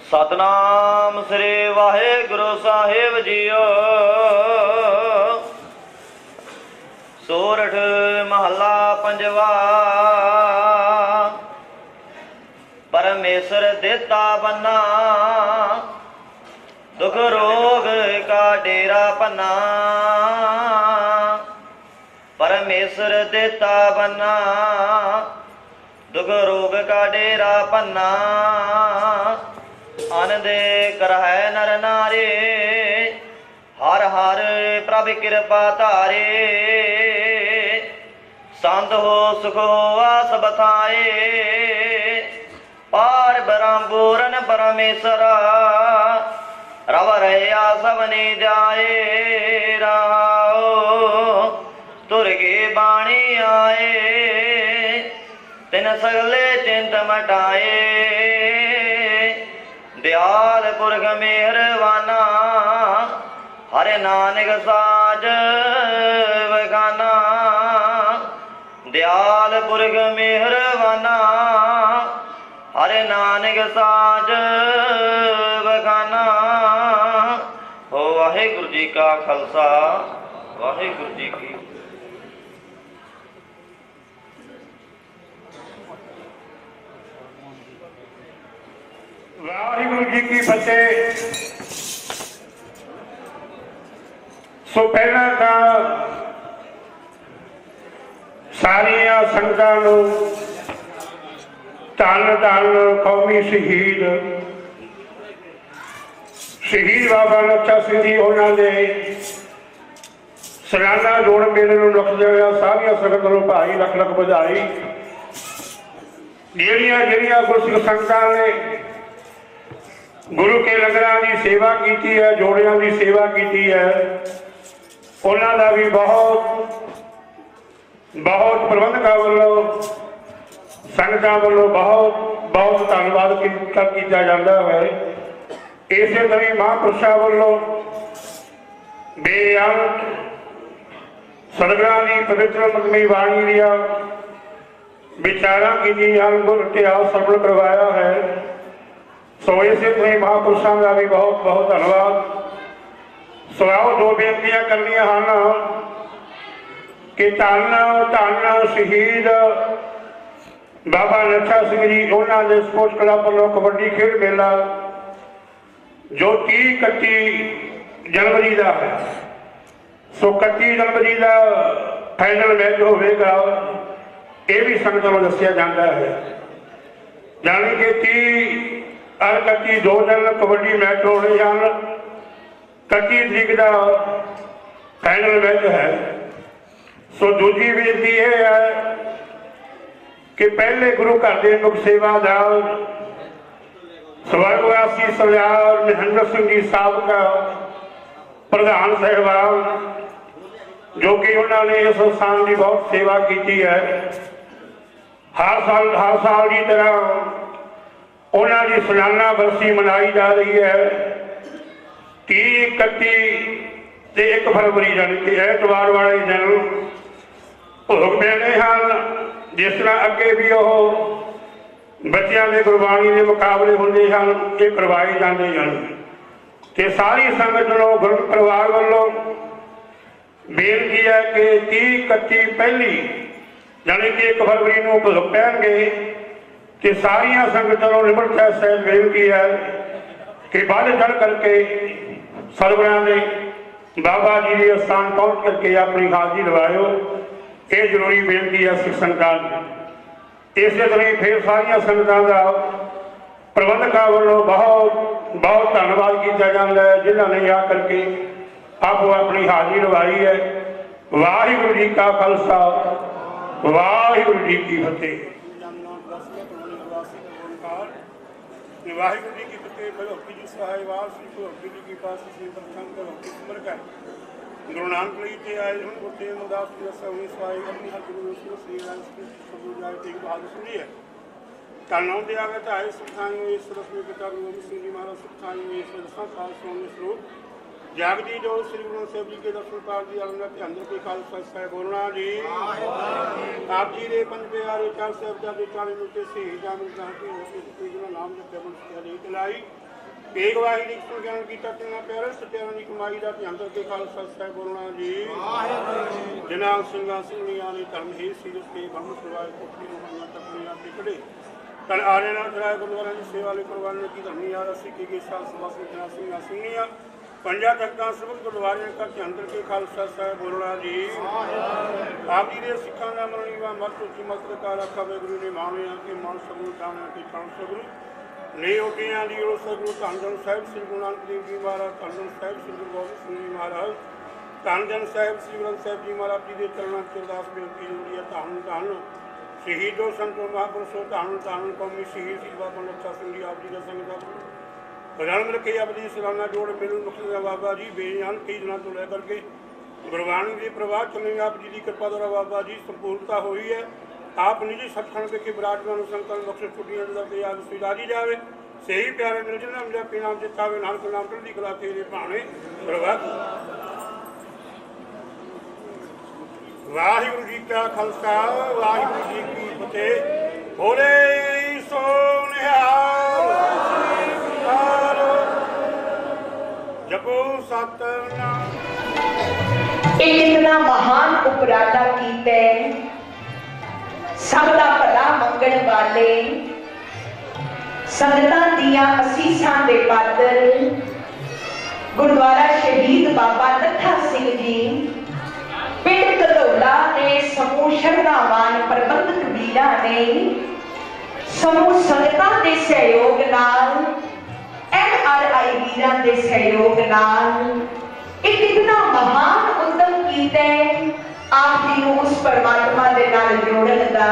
सतनाम श्री वाहिगुरु साहिब जीओ। सोरठ महला पंजवा। परमेश्वर देता बन्ना, दुख रोग का डेरा पन्ना। परमेश्वर देता बन्ना, दुख रोग का डेरा पन्ना। आनंद कर है नर नारे, हर हर प्रभ कृपा तारे। संत हो सुख हो आस बथाए, पार ब्रह्म पूरन परमेश्वरा। रव रया सबने जाए, राओ तुरगे बाणी आए। तिन सगले चिंत मटाए, दयाल पुरख मेहरवाना। हरे नानक साज बखाना, दयाल पुरख मेहरवाना। हरे नानक साज बखाना। हो वाहिगुरु जी का खालसा, वाहिगुरु जी की। वाहिगुरु जी की फतेह। सो पहला था सारिया संगतां नूं धन धन कौमी शहीद शहीद बाबा लच्छा सिंह जी उन्होंने सलाना जोड़ मेले में रखते हुए सारिया संगत नूं भाई लख लख बधाई। ਜਿਹੜੀਆਂ ਗੁਰਸਿੱਖ ਸੰਗਤਾਂ ने गुरु के लंगरां की सेवा की है, जोड़ियां की सेवा की है, उन्होंने भी बहुत बहुत प्रबंधकों वालों संगतां वालों बहुत बहुत धन्यवाद किया जाता है। इस तरह महापुरुषों वालों बेअंत सदगुरां की पवित्र मधुमी बाणी दियां विचारां कीतियां, गुर इतिहास श्रवण करवाया है। सो इसे तरह महापुरुषों का भी बहुत बहुत धन्यवाद। सो आओ दो बेनतियां करनियां हैं कि धन धन शहीद बाबा नत्था सिंह जी उन्होंने स्पोर्ट्स क्लब वालों कबड्डी खेल मेला जो 30-31 जनवरी का है, सो 31 जनवरी का फाइनल मैच होगा, ये भी संगतों को दसिया जाता है। यानी कि 30 और 31 2 दिन कबड्डी मैच हो रहे हैं। 31 तरीक का फाइनल मैच है। सो दूजी बेनती यह है कि पहले गुरु घर के मुख सेवादार स्वर्गवासी सरदार महेंद्र सिंह जी साबका प्रधान साहिबान, जो कि उन्होंने इस संस्थान की बहुत सेवा की है, हर साल की तरह उन्होंने सालाना बरसी मनाई जा रही है। 30, 31 ते 1 फरवरी यानी कि एतवार वाले दिन भोग मिलने हैं। जिस तरह अगे भी बच्चों के गुरबाणी के मुकाबले होंगे हैं, ये करवाए जाते हैं। तो सारी संगत को गुरु परिवार वालों बेनती है कि 30, 31 पहली यानी कि 1 फरवरी को भोग पैणगे कि सारिया संगतों को निमरता सहित बेनती है कि बढ़ चढ़ करके सरवरां ने बाबा जी के स्थान पहुँच करके अपनी हाजिरी लवायो। ये जरूरी बेनती है सिख संगत। इस तरह फिर सारिया संगतों का प्रबंधकों वालों बहुत बहुत धन्यवाद किया जाता है, जिन्होंने आ करके आपको अपनी हाजिरी लवाई है। वाहिगुरू जी का खालसा, वाहिगुरू जी की फतेह। वाहिगुरू जी की फतेह। भगवती जी सहायवाल श्री भगवती जी की पास श्री संत भक्ति सिमर कर गुरु नानक ली के आए हम गुरु उदास की सभी सहाय अपनी हर गुरु श्री राम श्री जाए तेग बहादुर सुनी है कालनाम दे आवे तो आए सुखाई में ईश्वर में पिता गोविंद सिंह जी महाराज सुखाई में ईश्वर दसा साल सोने श्लोक जागदी जो श्री गुरु साहिब जी के दर्शन पाल जी अलग के अंदर के खालसा साहिब बोलना जी आप जी रे पंज प्यारे 4 साहिबजादे 40 मिलते से जामिल के नाम जप जब लाई एक वाहिनी ज्ञान की तत्ना प्यारे सत्यान की कमाई का अंदर के खालसा साहिब बोलना जी जिना सिंहासन ने धर्म ही सीरत के ब्रह्म सवाय कोठी तकनिया टिकड़े कल आने ना चलाए गुरुद्वारा की सेवा ले करवाने की धर्मी यार अस्सी के साथ समास में सिंहासनिया पंजा तख्ता सबक गुरुद्वारे का अंदर के खालसा साहिब बोलना जी आप जी ने सिखा ना मरनी व मत उची मत का रखा वे गुरु ने माने के मान सबू जाने के क्षण सगुरु ने ओटियां दी ओ सगुरु धन साहिब श्री गुरु नानक देव जी महाराज, धन साहिब श्री गुरु गोबिंद सिंह जी महाराज, धन साहिब श्री ग्रंथ साहिब जी महाराज जी के चरणों में अरदास बेनती होती है। धन शहीदों संतों महापुरुषों धन कौमी शहीद श्री बाबा नत्था सिंह जी आप जी का संगत प्रधान रखे अपनी सलाना जोड़ मेरू मुख्य बाबा जी बेजान कई दिनों तो लेकर के गुरबाणी के प्रवाह चलेंगे। आप जी की कृपा द्वारा बाबा जी संपूर्णता हुई है। आप निजी सत्संग के विराजमान संकल्प बख्श छुट्टियां याद स्वीकारी जाए से ही प्यारे निर्जन नाम जपी नाम चितावे नानक नाम चढ़ती कला तेरे भाणे प्रभात। वाहिगुरू जी का खालसा, वाहिगुरू जी की फतेह। बोले सो निहाल जपो सतनाम। इतना महान उपराला कीते सबका भला मंगण वाले संगतां दियां असीसां दे पात्र गुरुद्वारा शहीद बाबा नत्था सिंह जी पिंड धधौला ने समूह शरणावान प्रबंधक वीरां ने समूह संगतां दे सहयोग नाल NRI वीरां दे सहयोग नाल एक इतना महान उद्यम कीता आप जी को उस परमात्मा के नाल जोड़न का